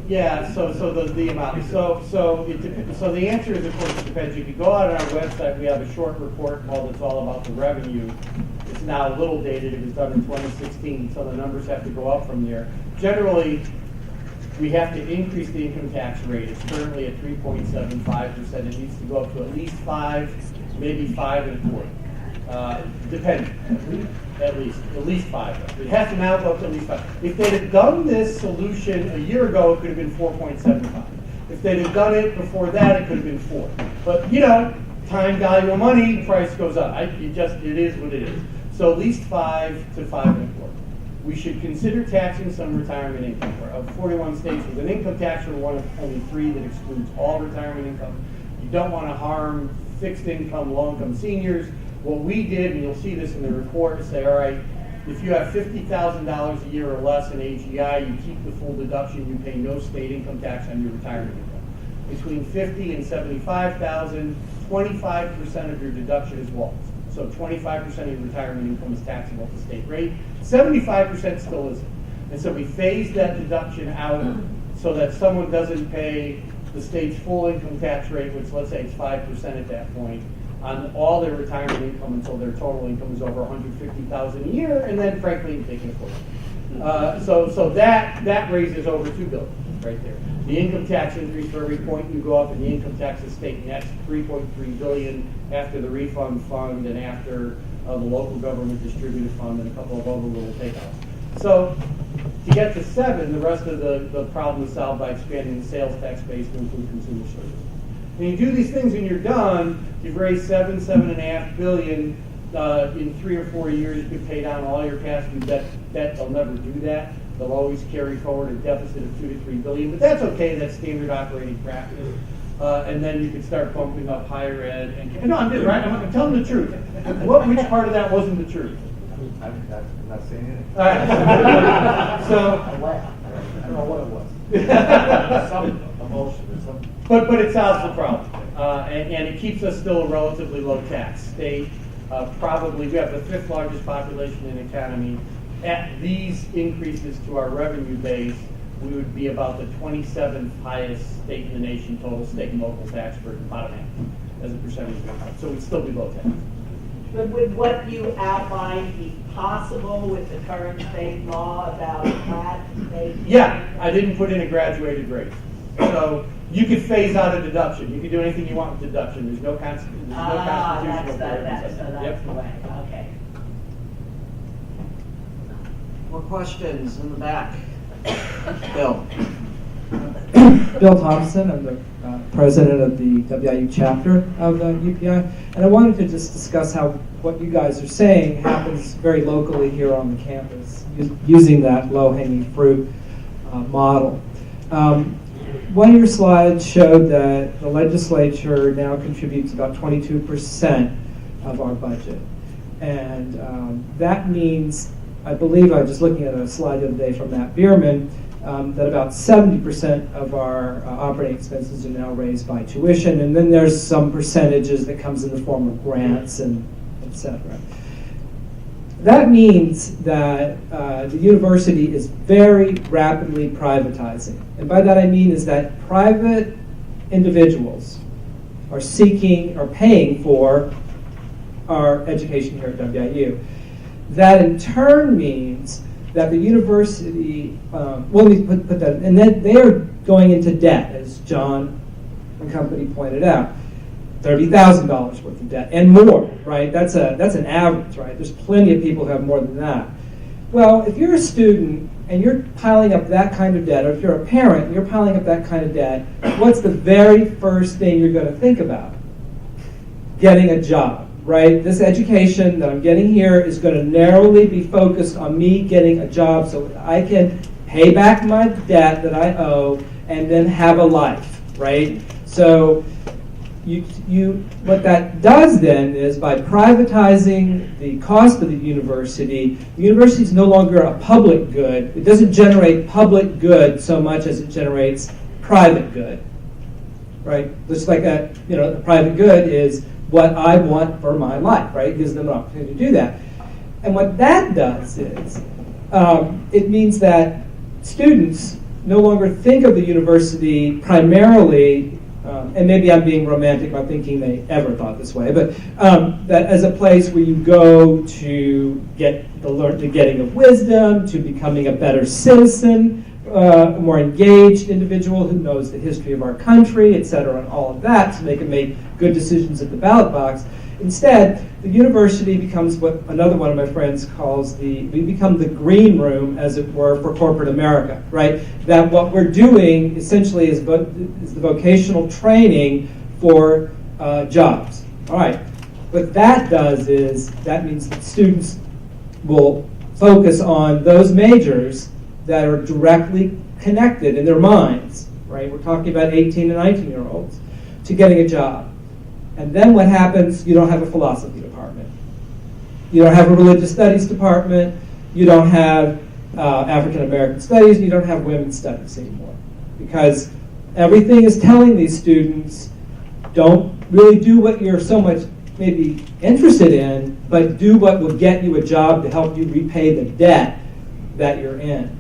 Yeah, so the amount. So the answer is, of course, it depends. You can go out on our website. We have a short report called "It's All About the Revenue." It's now a little dated. It was done in 2016, so the numbers have to go up from there. Generally, we have to increase the income tax rate. It's currently at 3.75%. It needs to go up to at least 5, maybe 5.25. Depending. At least 5. It has to now go up to at least 5. If they'd have done this solution a year ago, it could have been 4.75. If they'd have done it before that, it could have been 4. But time value of money, price goes up. It is what it is. So at least 5 to 5.25. We should consider taxing some retirement income. Of 41 states with an income tax, we're one of only 3 that excludes all retirement income. You don't want to harm fixed income, low-income seniors. What we did, and you'll see this in the report, is say, all right, if you have $50,000 a year or less in AGI, you keep the full deduction, you pay no state income tax on your retirement income. Between $50,000 and $75,000, 25% of your deduction is lost. So 25% of your retirement income is taxable at the state rate. 75% still isn't. And so we phase that deduction out so that someone doesn't pay the state's full income tax rate, which let's say it's 5% at that point, on all their retirement income until their total income is over $150,000 a year, and then frankly they can afford it. So that raises over $2 billion right there. The income tax increase for every point you go up in the income tax estate, and that's $3.3 billion after the refund fund and after the local government distributed fund and a couple of other little takeouts. So to get to 7, the rest of the problem is solved by expanding the sales tax base to include consumer services. When you do these things and you're done, you've raised $7.5 billion in 3 or 4 years. You could pay down all your past due debt. They'll never do that. They'll always carry forward a deficit of $2 to $3 billion, but that's okay. That's standard operating practice. And then you can start bumping up higher ed. And no, I'm just right. I'm telling the truth. Which part of that wasn't the truth? I'm not saying anything. All right. So I don't know what it was. Some emotion or something. But it solves the problem, and it keeps us still a relatively low tax state. Probably we have the 5th largest population in the economy. At these increases to our revenue base, we would be about the 27th highest state in the nation, total state and local tax burden, about half as a percentage of income. So we'd still be low tax. But would what you outlined be possible with the current state law about that? Yeah, I didn't put in a graduated rate. So you could phase out a deduction. You could do anything you want with deduction. There's no constitutional That's the way. Okay. More questions in the back? Bill. Bill Thompson, I'm the president of the WIU chapter of UPI, and I wanted to just discuss how what you guys are saying happens very locally here on the campus, using that low-hanging fruit model. One of your slides showed that the legislature now contributes about 22% of our budget, and that means, I believe I was just looking at a slide the other day from Matt Bierman, that about 70% of our operating expenses are now raised by tuition, and then there's some percentages that comes in the form of grants and et cetera. That means that the university is very rapidly privatizing. And by that I mean is that private individuals are seeking or paying for our education here at WIU. That in turn means that the university, let me put that, and then they are going into debt, as John and company pointed out, $30,000 worth of debt and more, right? That's an average, right? There's plenty of people who have more than that. Well, if you're a student and you're piling up that kind of debt, or if you're a parent and you're piling up that kind of debt, what's the very first thing you're going to think about? Getting a job. Right? This education that I'm getting here is going to narrowly be focused on me getting a job so that I can pay back my debt that I owe and then have a life, right? So what that does then is by privatizing the cost of the university is no longer a public good. It doesn't generate public good so much as it generates private good, right? Just like the private good is what I want for my life, right? It gives them an opportunity to do that. And what that does is, it means that students no longer think of the university primarily, and maybe I'm being romantic by thinking they ever thought this way, but that as a place where you go to get the getting of wisdom, to becoming a better citizen, a more engaged individual who knows the history of our country, et cetera, and all of that, so they can make good decisions at the ballot box. Instead, the university becomes what another one of my friends calls we become the green room, as it were, for corporate America, right? That what we're doing essentially is the vocational training for jobs. All right. What that does is that means that students will focus on those majors that are directly connected in their minds, right? We're talking about 18 and 19-year-olds, to getting a job. And then what happens, you don't have a philosophy department. You don't have a religious studies department. You don't have African American studies. You don't have women's studies anymore. Because everything is telling these students, don't really do what you're so much maybe interested in, but do what will get you a job to help you repay the debt that you're in.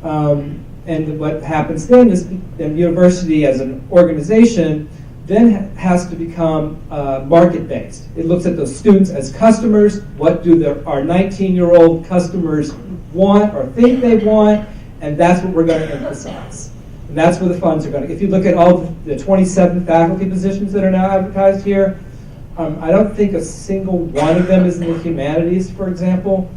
And what happens then is the university as an organization then has to become market-based. It looks at those students as customers. What do our 19-year-old customers want or think they want? And that's what we're going to emphasize. And that's where the funds are going to. If you look at all the 27 faculty positions that are now advertised here, I don't think a single one of them is in the humanities, for example.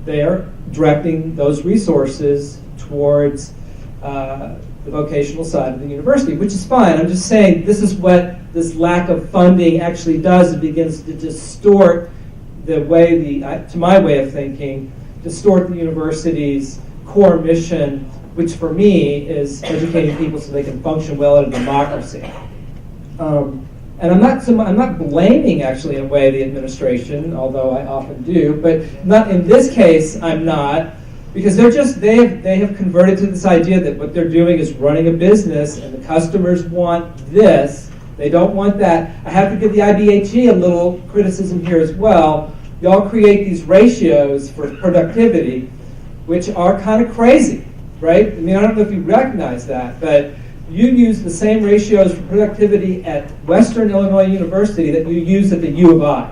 They are directing those resources towards the vocational side of the university, which is fine. I'm just saying this is what this lack of funding actually does. It begins to distort the way to my way of thinking, distort the university's core mission, which for me is educating people so they can function well in a democracy. And I'm not blaming actually in a way the administration, although I often do, but not in this case I'm not. Because they have converted to this idea that what they're doing is running a business and the customers want this. They don't want that. I have to give the IBHE a little criticism here as well. Y'all create these ratios for productivity, which are kind of crazy, right? I mean, I don't know if you recognize that, but you use the same ratios for productivity at Western Illinois University that you use at the U of I.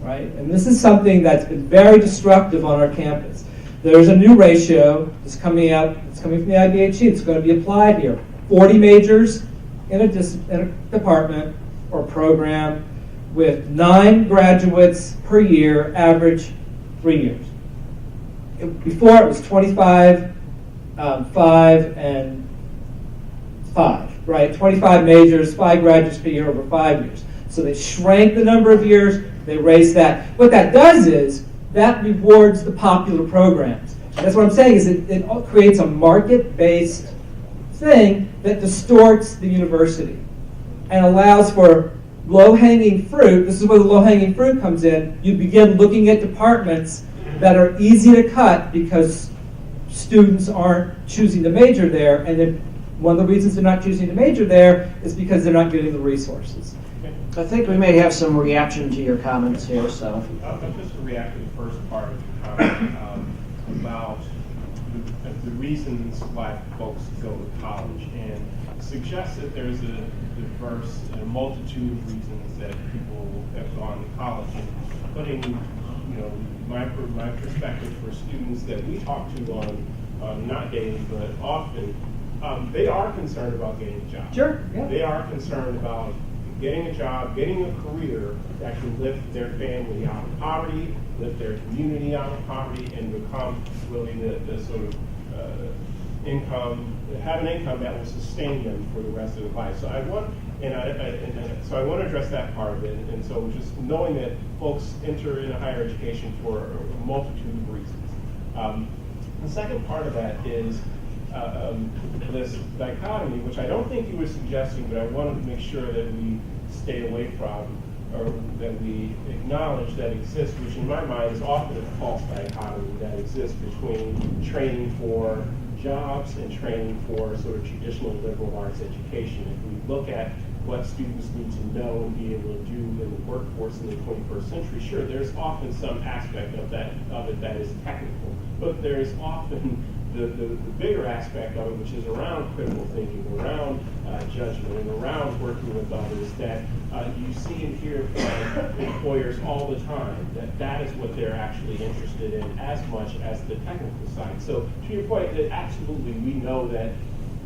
Right? And this is something that's been very destructive on our campus. There's a new ratio that's coming out. It's coming from the IBHE. It's going to be applied here. 40 majors in a department or program with 9 graduates per year, average 3 years. Before it was 25, 5, and 5. Right? 25 majors, 5 graduates per year over 5 years. So they shrank the number of years. They raise that. What that does is that rewards the popular programs. And that's what I'm saying is it creates a market-based thing that distorts the university and allows for low-hanging fruit. This is where the low-hanging fruit comes in. You begin looking at departments that are easy to cut because students aren't choosing to major there. And then one of the reasons they're not choosing to major there is because they're not getting the resources. I think we may have some reaction to your comments here, so. Just to react to the first part of the comment about the reasons why folks go to college, and suggest that there's a diverse and a multitude of reasons that people have gone to college. And putting, my perspective for students that we talk to on not daily but often, they are concerned about getting a job. Sure. Yeah. They are concerned about getting a job, getting a career that can lift their family out of poverty, lift their community out of poverty, and become really the sort of income, have an income that will sustain them for the rest of their life. So I want to address that part of it. And so just knowing that folks enter into higher education for a multitude of reasons. The second part of that is this dichotomy, which I don't think you were suggesting, but I wanted to make sure that we stay away from, or that we acknowledge that exists, which in my mind is often a false dichotomy that exists between training for jobs and training for sort of traditional liberal arts education. If we look at what students need to know and be able to do in the workforce in the 21st century, sure, there's often some aspect of it that is technical, but there is often the bigger aspect of it, which is around critical thinking, around judgment, and around working with others, that you see and hear from employers all the time, that is what they're actually interested in as much as the technical side. So to your point, that absolutely we know that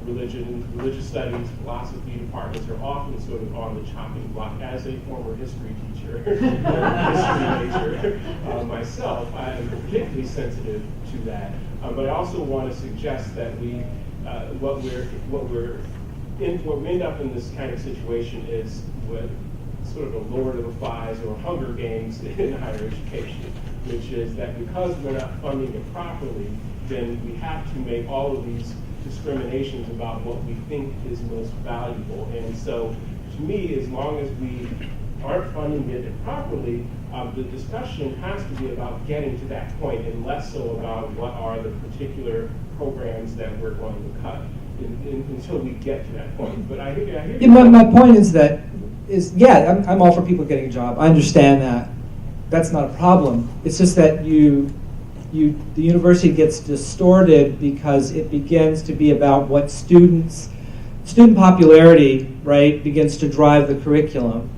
religious studies, philosophy departments are often sort of on the chopping block. As a former history teacher, history major myself, I am particularly sensitive to that. But I also want to suggest that we end up in this kind of situation is with sort of a Lord of the Flies or Hunger Games in higher education, which is that because we're not funding it properly, then we have to make all of these discriminations about what we think is most valuable. And so, to me, as long as we aren't funding it properly, the discussion has to be about getting to that point and less so about what are the particular programs that we're going to cut until we get to that point. But I hear Yeah, my point is that I'm all for people getting a job. I understand that. That's not a problem. It's just that the university gets distorted because it begins to be about what student popularity, right, begins to drive the curriculum.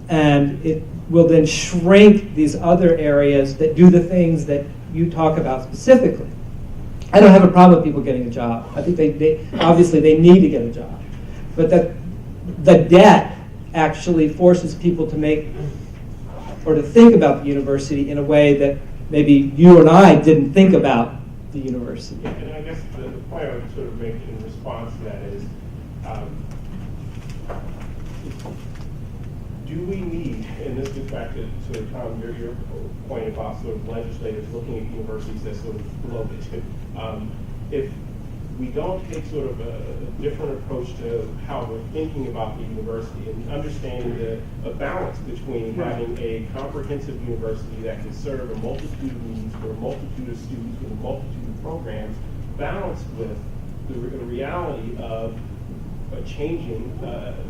And it will then shrink these other areas that do the things that you talk about specifically. I don't have a problem with people getting a job. I think they obviously they need to get a job. But that the debt actually forces people to make or to think about the university in a way that maybe you and I didn't think about the university. Yeah, and I guess the point I would sort of make in response to that is, do we need, and this gets back to sort of Tom, your point about sort of legislators looking at universities as sort of bloated. If we don't take sort of a different approach to how we're thinking about the university and understanding the balance between having a comprehensive university that can serve a multitude of needs for a multitude of students with a multitude of programs, balanced with the reality of a changing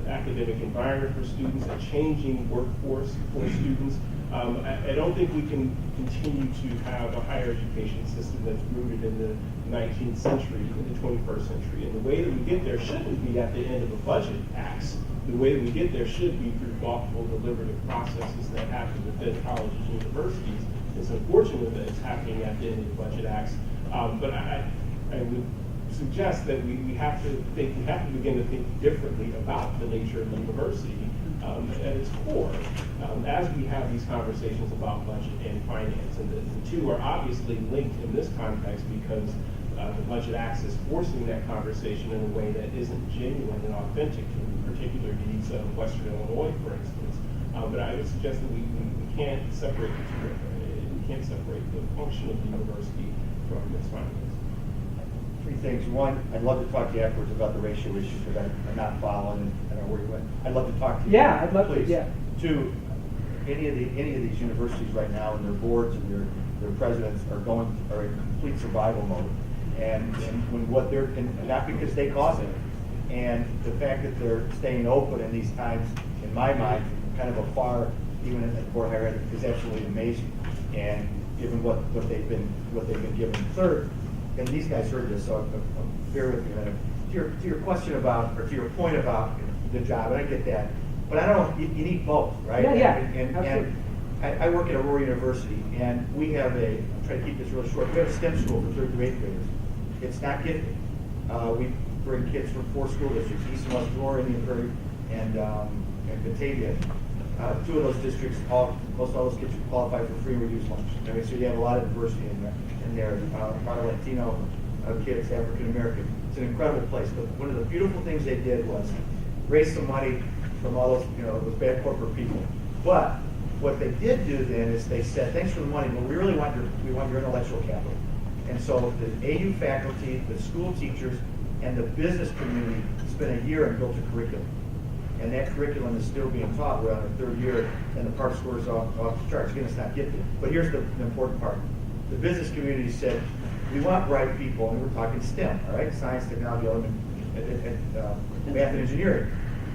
academic environment for students, a changing workforce for students. I don't think we can continue to have a higher education system that's rooted in the 19th century, in the 21st century. And the way that we get there shouldn't be at the end of a budget acts. The way that we get there should be through thoughtful, deliberative processes that happen within colleges and universities. It's unfortunate that it's happening at the end of the budget acts. But I would suggest that we have to begin to think differently about the nature of the university at its core as we have these conversations about budget and finance. And the two are obviously linked in this context because the budget acts is forcing that conversation in a way that isn't genuine and authentic to the particular needs of Western Illinois, for instance. But I would suggest that we can't separate the two. We can't separate the function of the university from its finance. Three things. One, I'd love to talk to you afterwards about the ratio issue because I'm not following. I don't know where you went. I'd love to talk to you. Yeah, I'd love to, Please. yeah. Two, any of these universities right now and their boards and their presidents are in complete survival mode, and when what they're and not because they caused it, and the fact that they're staying open in these times, in my mind, kind of afar, even at Board of Higher Ed, is absolutely amazing. And given what they've been given. Third, and these guys heard this, so bear with me a minute. To your question about, or to your point about the job, and I get that, but I don't. You need both, right? Yeah, And I work at Aurora University, and we have I'm trying to keep this really short. We have a STEM school for 3rd through 8th graders. It's not gifted. We bring kids from 4 school districts: East and West Aurora, Indian Prairie, and Batavia. 2 of those districts, most all those kids qualify for free reduced lunch. I mean, so you have a lot of diversity in there. A lot of Latino kids, African American. It's an incredible place. But one of the beautiful things they did was raise some money from all those bad corporate people. But what they did do then is they said, thanks for the money, but we really want your intellectual capital. And so the AU faculty, the school teachers, and the business community spent a year and built a curriculum. And that curriculum is still being taught. We're on our 3rd year, and the PARCC score is off the charts. Again, it's not gifted. But here's the important part. The business community said, we want bright people, and we're talking STEM, all right? Science, technology, math, and engineering.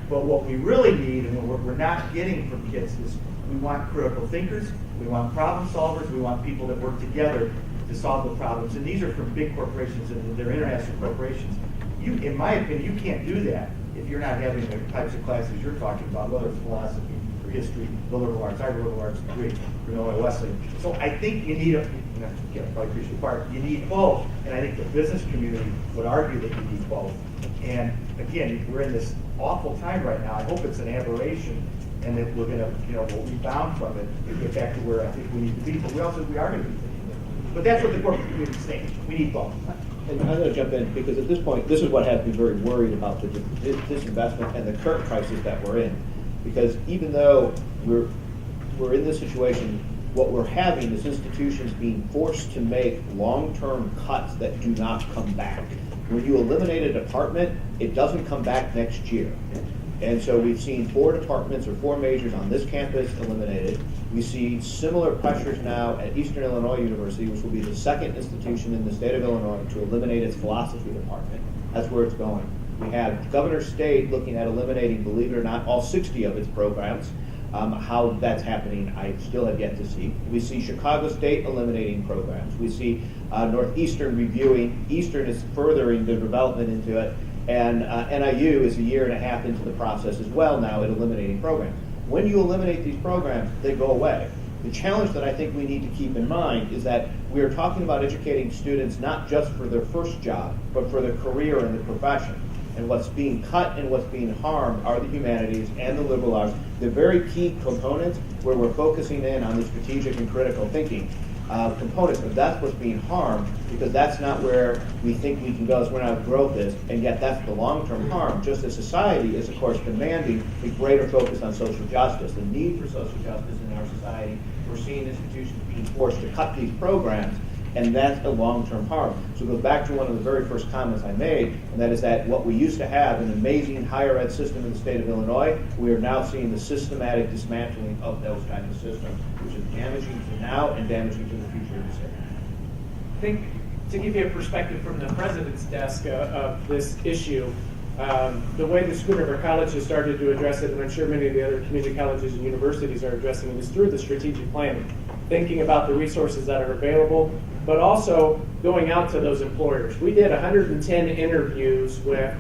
But what we really need, and what we're not getting from kids, is we want critical thinkers, we want problem solvers, we want people that work together to solve the problems, and these are from big corporations and they're international corporations. In my opinion, you can't do that if you're not having the types of classes you're talking about, whether it's philosophy or history, the liberal arts. I have a liberal arts degree from Illinois Wesleyan. So I think you need probably appreciate the part, you need both, and I think the business community would argue that you need both. And again, we're in this awful time right now. I hope it's an aberration and that we're gonna, we'll rebound from it and get back to where I think we need to be. But we are gonna be thinking that. But that's what the corporate community is saying. We need both. And I'm going to jump in because at this point, this is what has me very worried about the disinvestment and the current crisis that we're in. Because even though we're in this situation, what we're having is institutions being forced to make long-term cuts that do not come back. When you eliminate a department, it doesn't come back next year. And so we've seen 4 departments or 4 majors on this campus eliminated. We see similar pressures now at Eastern Illinois University, which will be the second institution in the state of Illinois to eliminate its philosophy department. That's where it's going. We have Governor State looking at eliminating, believe it or not, all 60 of its programs. How that's happening, I still have yet to see. We see Chicago State eliminating programs. We see Northeastern reviewing. Eastern is furthering the development into it. And NIU is a year and a half into the process as well now at eliminating programs. When you eliminate these programs, they go away. The challenge that I think we need to keep in mind is that we are talking about educating students not just for their first job, but for their career and their profession. And what's being cut and what's being harmed are the humanities and the liberal arts, the very key components where we're focusing in on the strategic and critical thinking components, but that's what's being harmed because that's not where we think we can go, that's where our growth is, and yet that's the long-term harm. Just as society is, of course, demanding a greater focus on social justice, the need for social justice in our society. We're seeing institutions being forced to cut these programs, and that's a long-term harm. So it goes back to one of the very first comments I made, and that is that what we used to have, an amazing higher ed system in the state of Illinois, we are now seeing the systematic dismantling of those kinds of systems, which is damaging to now and damaging to the future of the state. I think to give you a perspective from the president's desk of this issue, the way the School River College has started to address it, and I'm sure many of the other community colleges and universities are addressing it, is through the strategic planning, thinking about the resources that are available, but also going out to those employers. We did 110 interviews with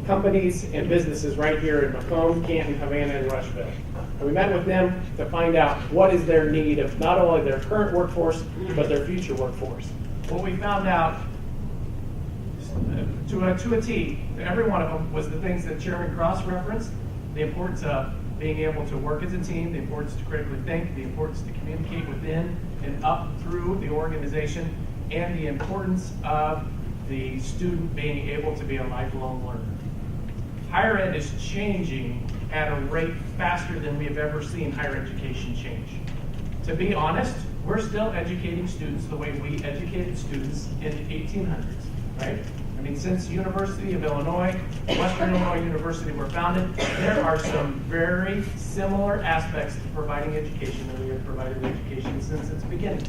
companies and businesses right here in Macomb, Canton, Havana, and Rushville. And we met with them to find out what is their need of not only their current workforce, but their future workforce. What we found out to a T, every one of them, was the things that Chairman Cross referenced, the importance of being able to work as a team, the importance to critically think, the importance to communicate within and up through the organization, and the importance of the student being able to be a lifelong learner. Higher ed is changing at a rate faster than we have ever seen higher education change. To be honest, we're still educating students the way we educated students in the 1800s, right? I mean, since University of Illinois, Western Illinois University were founded, there are some very similar aspects to providing education that we have provided education since its beginning.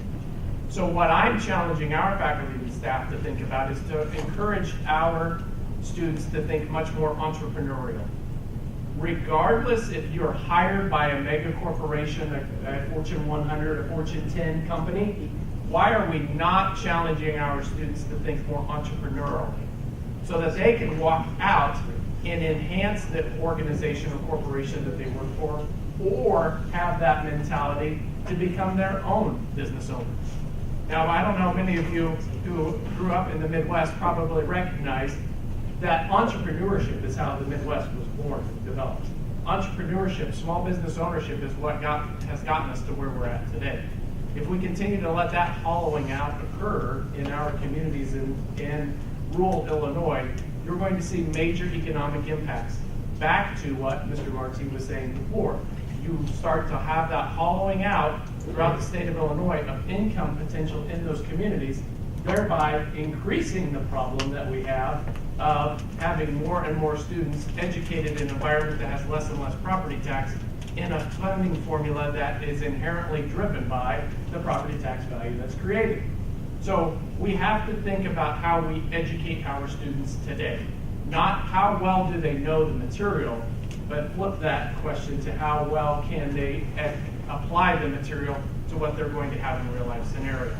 So what I'm challenging our faculty and staff to think about is to encourage our students to think much more entrepreneurial. Regardless if you're hired by a mega corporation, a Fortune 100, a Fortune 10 company, why are we not challenging our students to think more entrepreneurially so that they can walk out and enhance the organization or corporation that they work for, or have that mentality to become their own business owners? Now, I don't know, many of you who grew up in the Midwest probably recognize that entrepreneurship is how the Midwest was born and developed. Entrepreneurship, small business ownership, is what has gotten us to where we're at today. If we continue to let that hollowing out occur in our communities in rural Illinois, you're going to see major economic impacts. Back to what Mr. Marti was saying before, you start to have that hollowing out throughout the state of Illinois of income potential in those communities, thereby increasing the problem that we have of having more and more students educated in an environment that has less and less property tax in a funding formula that is inherently driven by the property tax value that's created. So we have to think about how we educate our students today. Not how well do they know the material, but flip that question to how well can they apply the material to what they're going to have in a real life scenario.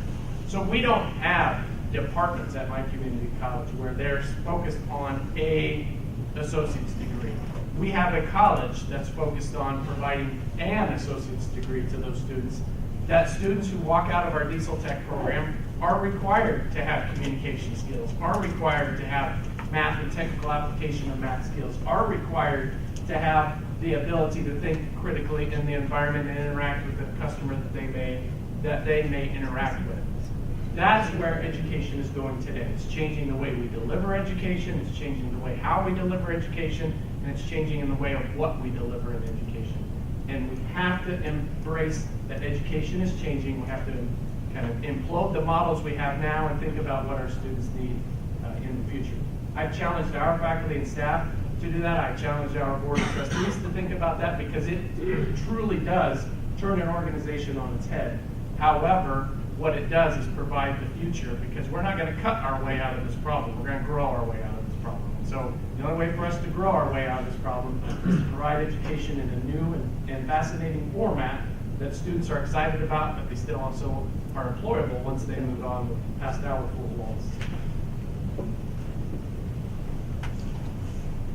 So we don't have departments at my community college where they're focused on a associate's degree. We have a college that's focused on providing an associate's degree to those students. That students who walk out of our Diesel Tech program are required to have communication skills, are required to have math and technical application of math skills, are required to have the ability to think critically in the environment and interact with the customer that they may interact with. That's where education is going today. It's changing the way we deliver education, it's changing the way how we deliver education, and it's changing in the way of what we deliver in education. And we have to embrace that education is changing. We have to kind of implode the models we have now and think about what our students need in the future. I've challenged our faculty and staff to do that. I challenge our board of trustees to think about that, because it truly does turn an organization on its head. However, what it does is provide the future, because we're not going to cut our way out of this problem. We're going to grow our way out of this problem. And so the only way for us to grow our way out of this problem is to provide education in a new and fascinating format that students are excited about, but they still also are employable once they move on past our four walls.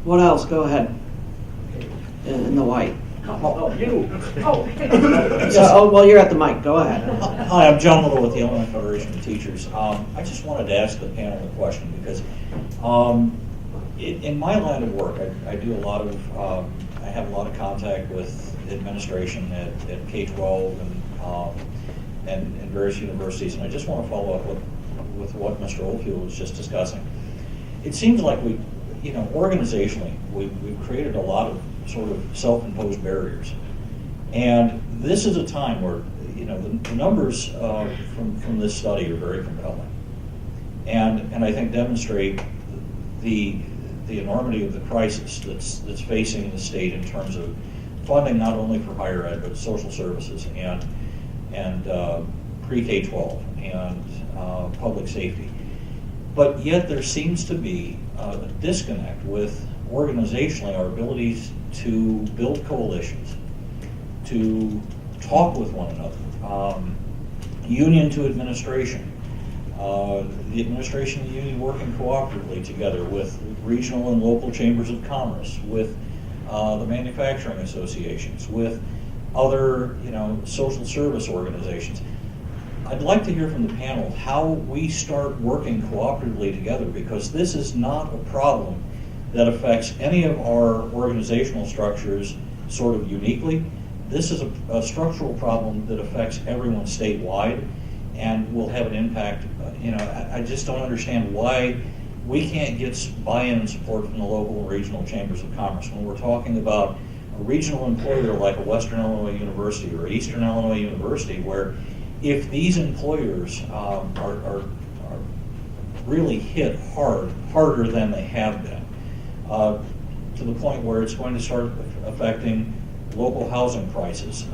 What else? Go ahead. In the white. Oh, you. Oh. Well, you're at the mic. Go ahead. Hi, I'm John Little with the Illinois Federation of Teachers. I just wanted to ask the panel a question, because in my line of work, I do a lot of, I have a lot of contact with administration at K-12 and various universities, and I just want to follow up with what Mr. Oldfield was just discussing. It seems like organizationally, we've created a lot of sort of self-imposed barriers. And this is a time where, the numbers from this study are very compelling. And I think demonstrate the enormity of the crisis that's facing the state in terms of funding not only for higher ed, but social services and pre-K-12 and public safety. But yet there seems to be a disconnect with organizationally our abilities to build coalitions, to talk with one another, union to administration, the administration and the union working cooperatively together with regional and local chambers of commerce, with the manufacturing associations, with other social service organizations. I'd like to hear from the panel how we start working cooperatively together, because this is not a problem that affects any of our organizational structures sort of uniquely. This is a structural problem that affects everyone statewide and will have an impact. I just don't understand why we can't get buy-in and support from the local and regional chambers of commerce when we're talking about a regional employer like a Western Illinois University or Eastern Illinois University, where if these employers are really hit harder than they have been, to the point where it's going to start affecting local housing prices,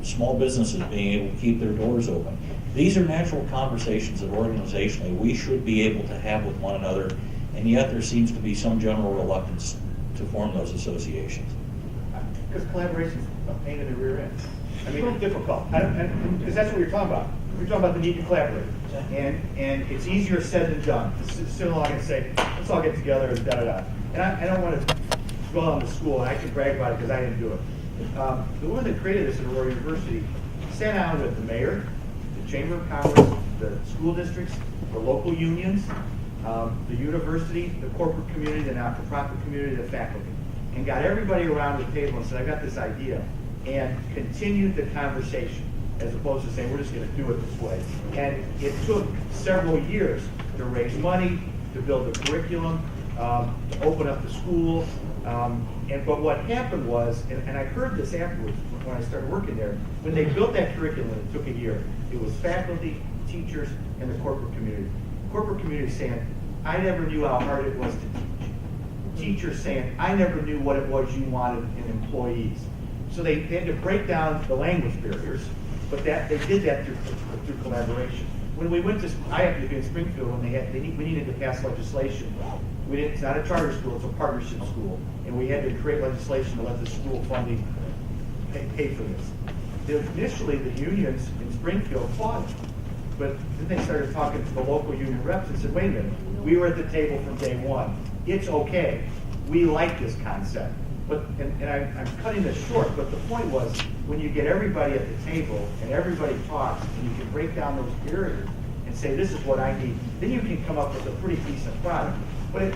small businesses being able to keep their doors open. These are natural conversations that organizationally we should be able to have with one another, and yet there seems to be some general reluctance to form those associations. Because collaboration is a pain in the rear end. I mean, it's difficult, because that's what you're talking about. You're talking about the need to collaborate, and it's easier said than done. To sit along and say, let's all get together and da-da-da. And I don't want to dwell on the school, and I can brag about it because I didn't do it. The woman that created this at Aurora University sat down with the mayor, the Chamber of Commerce, the school districts, the local unions, the university, the corporate community, the not-for-profit community, the faculty, and got everybody around the table and said, I got this idea, and continued the conversation, as opposed to saying, we're just going to do it this way. And it took several years to raise money, to build the curriculum, to open up the school. But what happened was, and I heard this afterwards when I started working there, when they built that curriculum, it took a year. It was faculty, teachers, and the corporate community. The corporate community saying, I never knew how hard it was to teach. Teachers saying, I never knew what it was you wanted in employees. So they had to break down the language barriers, but they did that through collaboration. When we went to, I happened to be in Springfield when we needed to pass legislation. It's not a charter school, it's a partnership school, and we had to create legislation to let the school funding pay for this. Initially, the unions in Springfield fought it. But then they started talking to the local union reps and said, wait a minute, we were at the table from day one. It's okay. We like this concept. But, I'm cutting this short, but the point was, when you get everybody at the table and everybody talks and you can break down those barriers and say, this is what I need, then you can come up with a pretty decent product. But it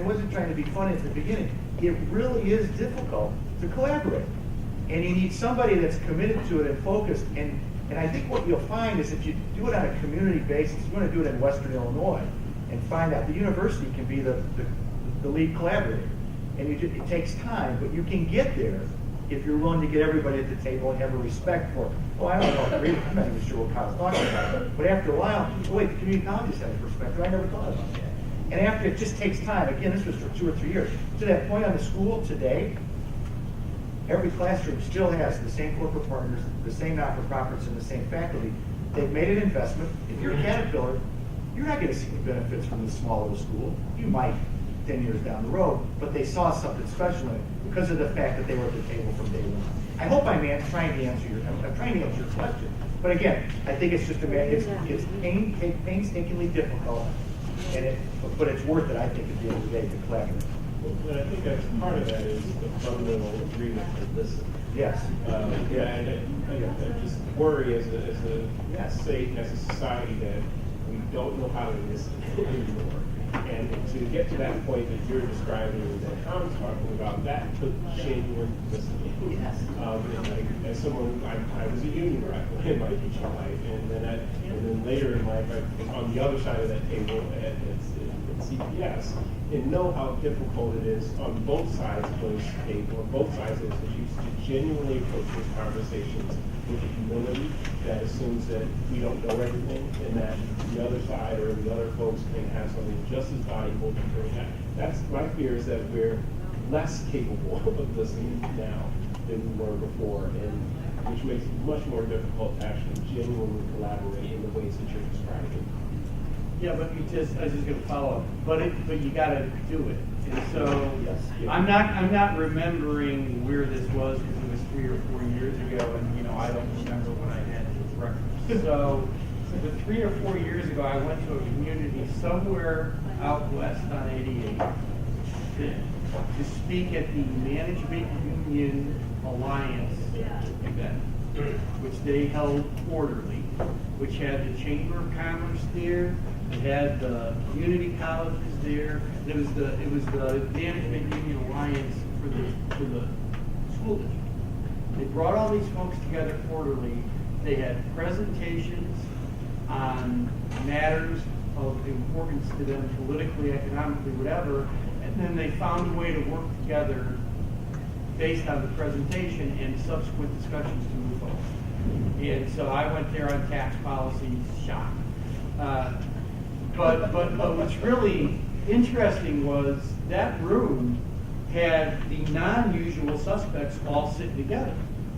wasn't trying to be funny at the beginning. It really is difficult to collaborate. And you need somebody that's committed to it and focused. And I think what you'll find is if you do it on a community basis, you want to do it in Western Illinois and find out the university can be the lead collaborator. And it takes time, but you can get there if you're willing to get everybody at the table and have a respect for it. Well, I don't know, I'm not even sure what Kyle's talking about. But after a while, wait, the community colleges have a perspective. I never thought about that. And after it just takes time, again, this was for 2 or 3 years. To that point on the school today, every classroom still has the same corporate partners, the same not-for-profits, and the same faculty. They've made an investment. If you're Caterpillar, you're not going to see the benefits from the smaller school. You might 10 years down the road, but they saw something special in it because of the fact that they were at the table from day one. I hope I'm trying to answer your question. But again, I think it's just it's painstakingly difficult, but it's worth it, I think, at the end of the day, to collaborate. And I think that's part of that is the fundamental agreement to listen. Yes. I just worry as a state, as a society, that we don't know how to listen anymore. And to get to that point that you're describing, that Tom's talking about, that took genuine listening. Yes. As someone, I was a union rep in my teaching life, and then later in life, I was on the other side of that table at CPS, and know how difficult it is on both sides of those tables, on both sides of those issues, to genuinely approach these conversations with humility that assumes that we don't know everything, and that the other side or the other folks can have something just as valuable to bring. That's my fear, is that we're less capable of listening now than we were before, and which makes it much more difficult to actually genuinely collaborate in the ways that you're describing. Yeah, but I was just going to follow up. But you got to do it. And so Yes. I'm not remembering where this was because it was 3 or 4 years ago, and I don't remember when I had this record. So, but 3 or 4 years ago, I went to a community somewhere out west on 88 to speak at the Management Union Alliance event, which they held quarterly, which had the Chamber of Commerce there. It had the community colleges there. It was the Management Union Alliance for the school district. They brought all these folks together quarterly. They had presentations on matters of importance to them, politically, economically, whatever, and then they found a way to work together based on the presentation and subsequent discussions to move forward. And so I went there on tax policy, shocked. But what's really interesting was that room had the non-usual suspects all sitting together.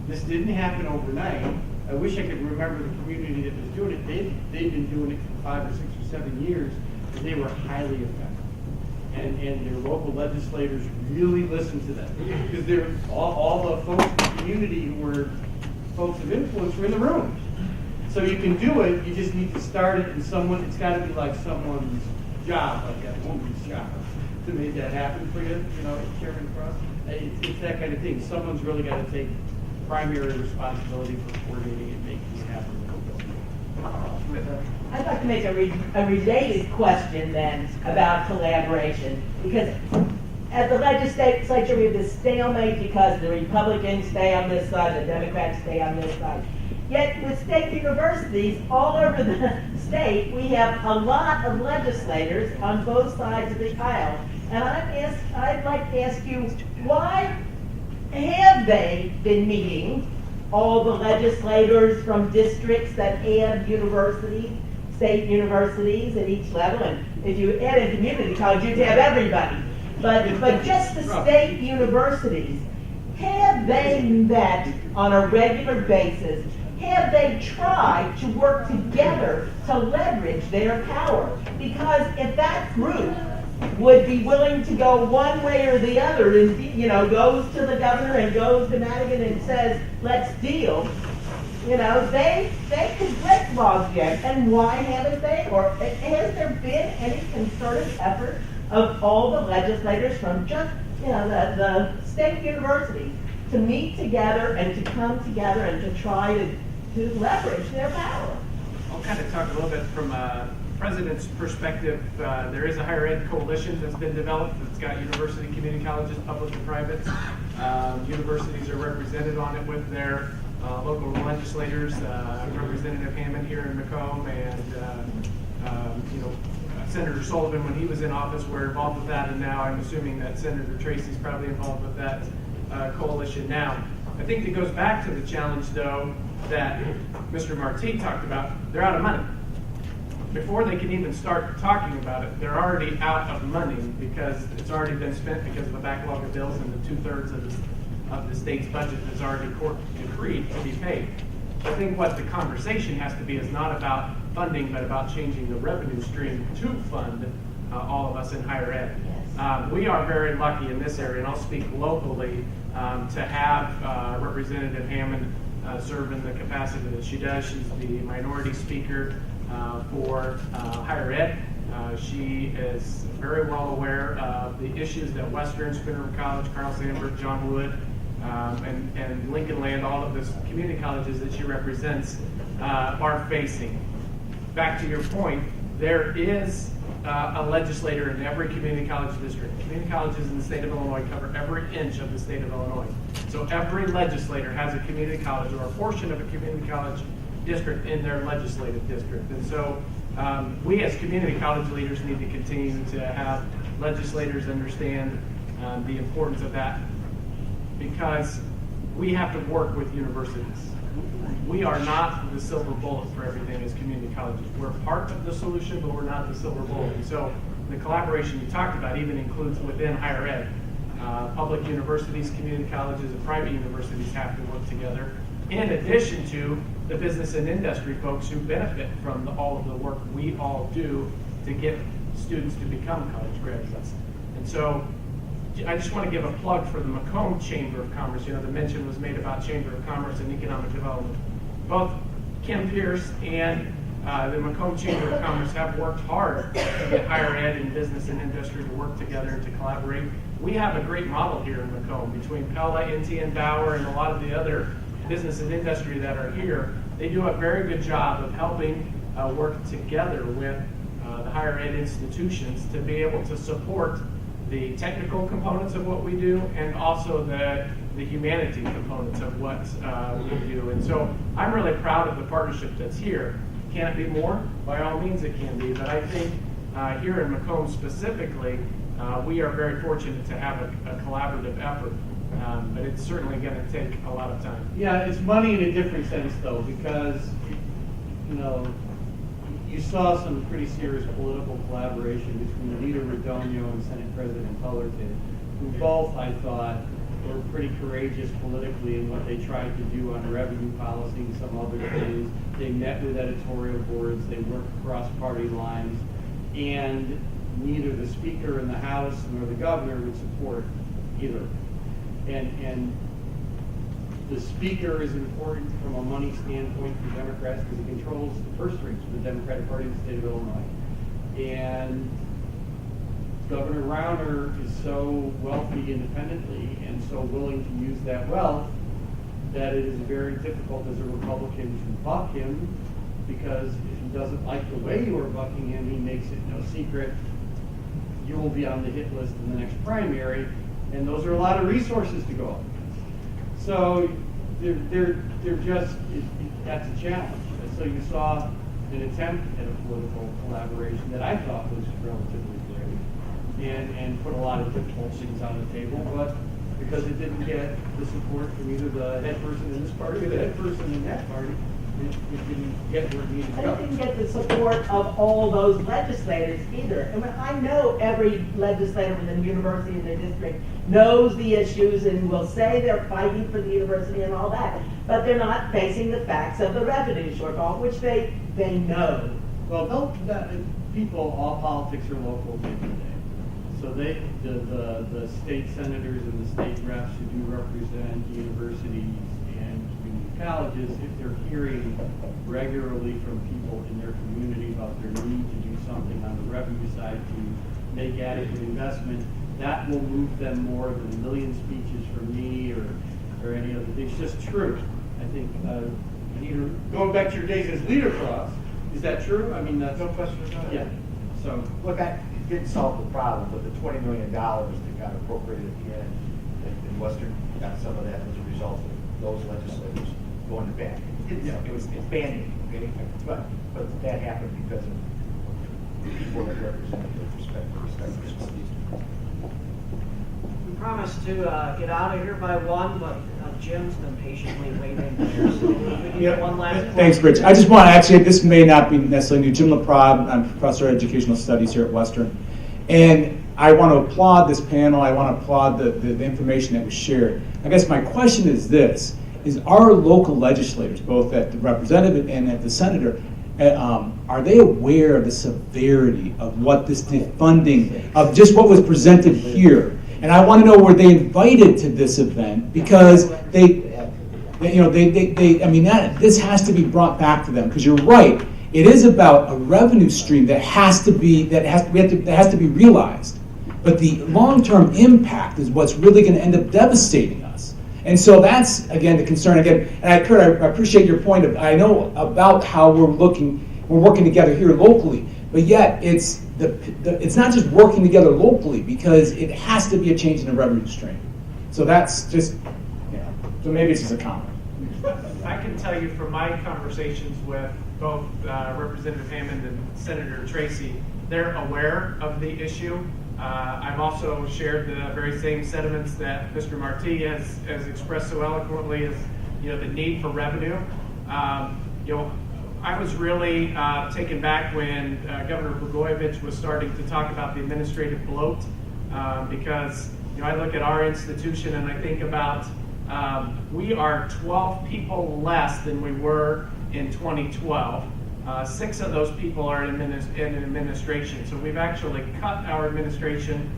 This didn't happen overnight. I wish I could remember the community that was doing it. They'd been doing it for 5 or 6 or 7 years, and they were highly effective. And their local legislators really listened to them because they're all the folks in the community who were folks of influence were in the room. So you can do it, you just need to start it, and it's got to be like someone's job, like that woman's job, to make that happen for you, Chairman Cross. It's that kind of thing. Someone's really got to take primary responsibility for coordinating and making it happen. I'd like to make a related question then about collaboration, because at the legislature we have this stalemate because the Republicans stay on this side, the Democrats stay on this side. Yet with state universities all over the state, we have a lot of legislators on both sides of the aisle. And I'd like to ask you, why have they been meeting, all the legislators from districts that have universities, state universities at each level? And if you add in community college, you'd have everybody. But just the state universities, have they met on a regular basis? Have they tried to work together to leverage their power? Because if that group would be willing to go one way or the other and, goes to the governor and goes to Madigan and says, let's deal, You know, they conflict laws yet, and why haven't they? Or has there been any concerted effort of all the legislators from just, you know, the state universities to meet together and to come together and to try to leverage their power? I'll kind of talk a little bit from a president's perspective. There is a higher ed coalition that's been developed. It's got university, community colleges, public and private. Universities are represented on it with their local legislators. Representative Hammond here in Macomb and Senator Sullivan, when he was in office, were involved with that, and now I'm assuming that Senator Tracy's probably involved with that coalition now. I think it goes back to the challenge, though, that Mr. Marti talked about. They're out of money. Before they can even start talking about it, they're already out of money because it's already been spent because of a backlog of bills, and the 2/3 of the state's budget is already court decreed to be paid. I think what the conversation has to be is not about funding, but about changing the revenue stream to fund all of us in higher ed. Yes. We are very lucky in this area, and I'll speak locally, to have Representative Hammond serve in the capacity that she does. She's the minority speaker for higher ed. She is very well aware of the issues that Western, Spooner College, Carl Sandburg, John Wood, and Lincoln Land, all of the community colleges that she represents, are facing. Back to your point, there is a legislator in every community college district. Community colleges in the state of Illinois cover every inch of the state of Illinois. So every legislator has a community college or a portion of a community college district in their legislative district. And so we as community college leaders need to continue to have legislators understand the importance of that, because we have to work with universities. We are not the silver bullet for everything as community colleges. We're part of the solution, but we're not the silver bullet. And so the collaboration you talked about even includes within higher ed. Public universities, community colleges, and private universities have to work together, in addition to the business and industry folks who benefit from all of the work we all do to get students to become college graduates. And so I just want to give a plug for the Macomb Chamber of Commerce. You know, the mention was made about Chamber of Commerce and Economic Development. Both Kim Pierce and the Macomb Chamber of Commerce have worked hard to get higher ed and business and industry to work together and to collaborate. We have a great model here in Macomb between Pella, NTN Bauer, and a lot of the other business and industry that are here. They do a very good job of helping work together with the higher ed institutions to be able to support the technical components of what we do and also the humanity components of what we do. And so I'm really proud of the partnership that's here. Can it be more? By all means it can be, but I think here in Macomb specifically, we are very fortunate to have a collaborative effort, but it's certainly going to take a lot of time. Yeah, it's money in a different sense though, because, you know, you saw some pretty serious political collaboration between Alida Redonio and Senate President Fullerton, who both, I thought, were pretty courageous politically in what they tried to do on revenue policy and some other things. They met with editorial boards, they worked across party lines, and neither the Speaker in the House nor the Governor would support either. And the Speaker is important from a money standpoint for Democrats because he controls the purse strings for the Democratic Party in the state of Illinois. And Governor Rauner is so wealthy independently and so willing to use that wealth that it is very difficult as a Republican to buck him, because if he doesn't like the way you are bucking him, he makes it no secret you will be on the hit list in the next primary, and those are a lot of resources to go up against. So they're just, that's a challenge. And so you saw an attempt at a political collaboration that I thought was relatively great and put a lot of difficult things on the table, but because it didn't get the support from either the head person in this party or the head person in that party, it didn't get where it needed to And go. it didn't get the support of all those legislators either. I mean, I know every legislator within the university in their district knows the issues and will say they're fighting for the university and all that, but they're not facing the facts of the revenue shortfall, which they know. Well, people, all politics are local at the end of the day. So the state senators and the state reps who do represent universities and community colleges, if they're hearing regularly from people in their community about their need to do something on the revenue side to make adequate investment, that will move them more than a million speeches from me or any other. It's just true. I think, going back to your days as leader cross, is that true? I mean, that's No question about it. yeah. So Look, it didn't solve the problem, but the $20 million that got appropriated at the end, and Western got some of that as a result of those legislators going to ban. It's banding, okay? But that happened because of the people that represented their respective cities. We promised to get out of here by 1, but Jim's been patiently waiting there, so we need one last question. Thanks, Rich. I just want to actually, this may not be necessarily new. Jim LaPrade, I'm Professor of Educational Studies here at Western. And I want to applaud this panel. I want to applaud the information that was shared. I guess my question is this, is our local legislators, both at the representative and at the senator, are they aware of the severity of what this defunding, of just what was presented here? And I want to know, were they invited to this event? Because this has to be brought back to them. Because you're right, it is about a revenue stream that has to be realized. But the long-term impact is what's really going to end up devastating us. And so that's again the concern. And Kurt, I appreciate your point. I know about how we're working together here locally, but yet it's not just working together locally, because it has to be a change in the revenue stream. So that's just, so maybe it's just a comment. I can tell you from my conversations with both Representative Hammond and Senator Tracy, they're aware of the issue. I've also shared the very same sentiments that Mr. Marti has expressed so eloquently, as the need for revenue. I was really taken back when Governor Blagojevich was starting to talk about the administrative bloat, because I look at our institution and I think about we are 12 people less than we were in 2012. 6 of those people are in administration. So we've actually cut our administration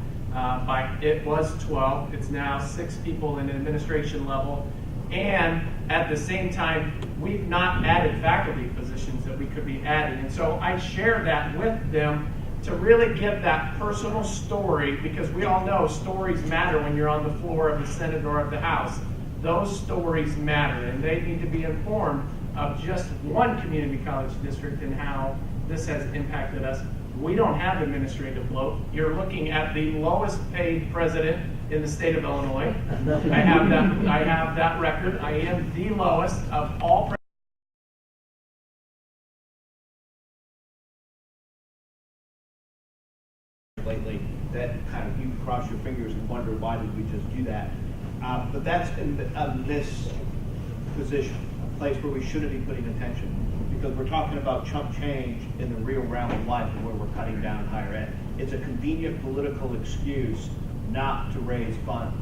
it was 12. It's now 6 people in administration level. And at the same time, we've not added faculty positions that we could be adding. And so I share that with them to really give that personal story, because we all know stories matter when you're on the floor of the Senate or of the House. Those stories matter, and they need to be informed of just one community college district and how this has impacted us. We don't have administrative bloat. You're looking at the lowest paid president in the state of Illinois. I have that record. I am the lowest of all lately that kind of you cross your fingers and wonder, why did we just do that? But that's a misposition, a place where we shouldn't be putting attention, because we're talking about chump change in the real realm of life and where we're cutting down higher ed. It's a convenient political excuse not to raise funds.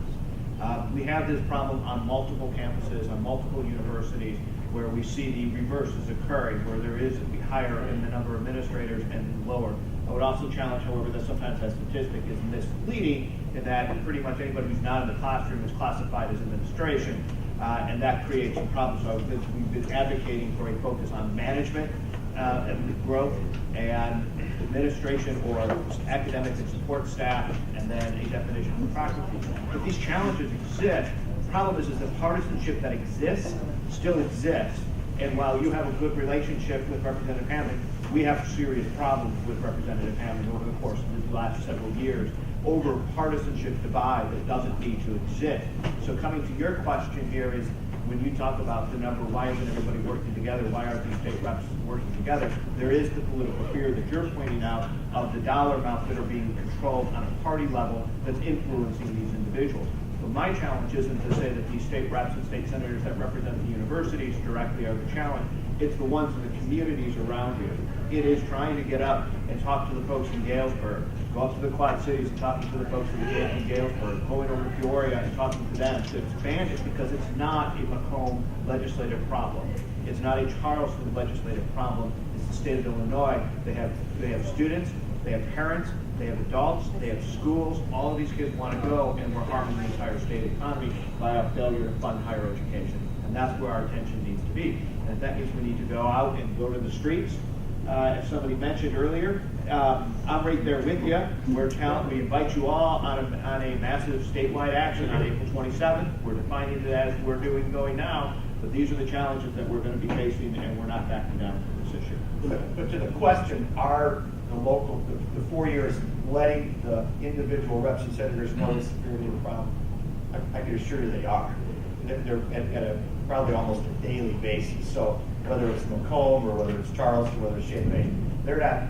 We have this problem on multiple campuses, on multiple universities, where we see the reverses occurring, where there is higher in the number of administrators and lower. I would also challenge, however, that sometimes that statistic is misleading, in that pretty much anybody who's not in the classroom is classified as administration, and that creates some problems. So we've been advocating for a focus on management and growth, and administration or academic and support staff, and then a definition of faculty. But these challenges exist. The problem is the partisanship that exists still exists. And while you have a good relationship with Representative Hammond, we have serious problems with Representative Hammond over the course of the last several years over partisanship divide that doesn't need to exist. So coming to your question here is, when you talk about the number, why isn't everybody working together? Why aren't these state reps working together? There is the political fear that you're pointing out of the dollar amounts that are being controlled on a party level that's influencing these individuals. But my challenge isn't to say that these state reps and state senators that represent the universities directly are the challenge. It's the ones in the communities around you. It is trying to get up and talk to the folks in Galesburg, go up to the Quad Cities and talking to the folks in Galesburg, going over to Peoria and talking to them to expand it, because it's not a Macomb legislative problem. It's not a Charleston legislative problem. It's the state of Illinois. They have students, they have parents, they have adults, they have schools. All of these kids want to go, and we're harming the entire state economy by our failure to fund higher education. And And that's where our attention needs to be. And that means we need to go out and go to the streets. As somebody mentioned earlier, I'm right there with you. We invite you all on a massive statewide action on April 27th. We're defining that as we're going now, but these are the challenges that we're going to be facing, and we're not backing down from this issue. But to the question, are the 4 years letting the individual reps and senators know the severity of the problem? I can assure you they are. They're at a probably almost a daily basis. So whether it's Macomb or whether it's Charleston, whether it's Champaign, they're not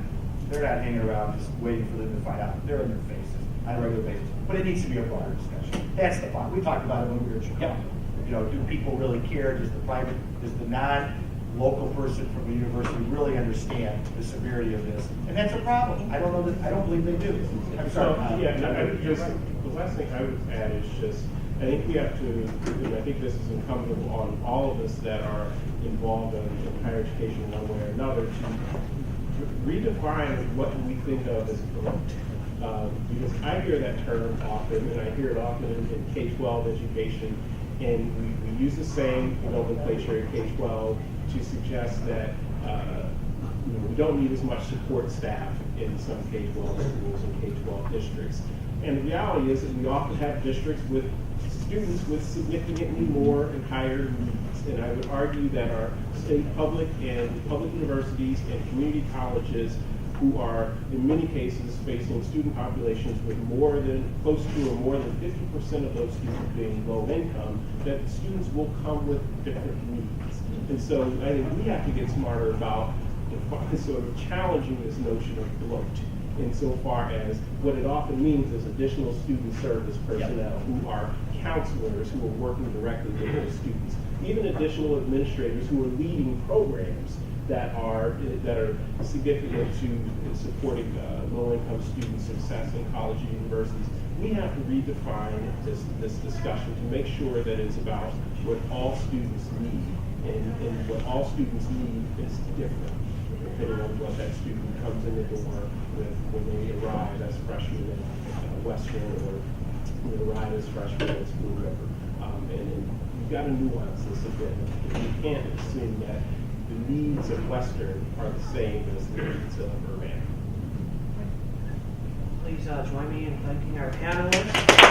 hanging around just waiting for them to find out. They're in their faces on a regular basis. But it needs to be a broader discussion. That's the point. We talked about it when we were in Chicago. You know, do people really care? Does the non-local person from the university really understand the severity of this? And that's a problem. I don't believe they do. I'm sorry. The last thing I would add is just, I think we have to, and I think this is incumbent on all of us that are involved in higher education one way or another, to redefine what we think of as corrupt. Because I hear that term often, and I hear it often in K-12 education, and we use the same nomenclature in K-12 to suggest that we don't need as much support staff in some K-12 schools and K-12 districts. And the reality is that we often have districts with students with significantly more and higher needs. And I would argue that our state public and public universities and community colleges, who are in many cases facing student populations with close to or more than 50% of those students being low income, that students will come with different needs. And so I think we have to get smarter about sort of challenging this notion of bloat, insofar as what it often means is additional student service personnel who are counselors who are working directly with those students, even additional administrators who are leading programs that are significant to supporting low-income student success in college and universities. We have to redefine this discussion to make sure that it's about what all students need, and what all students need is different depending on what that student comes in the door with when they arrive as freshmen at Western, or arrive as freshmen at School River. And you've got to nuance this a bit. You can't assume that the needs of Western are the same as the needs of Urbana. Please join me in thanking our panelists.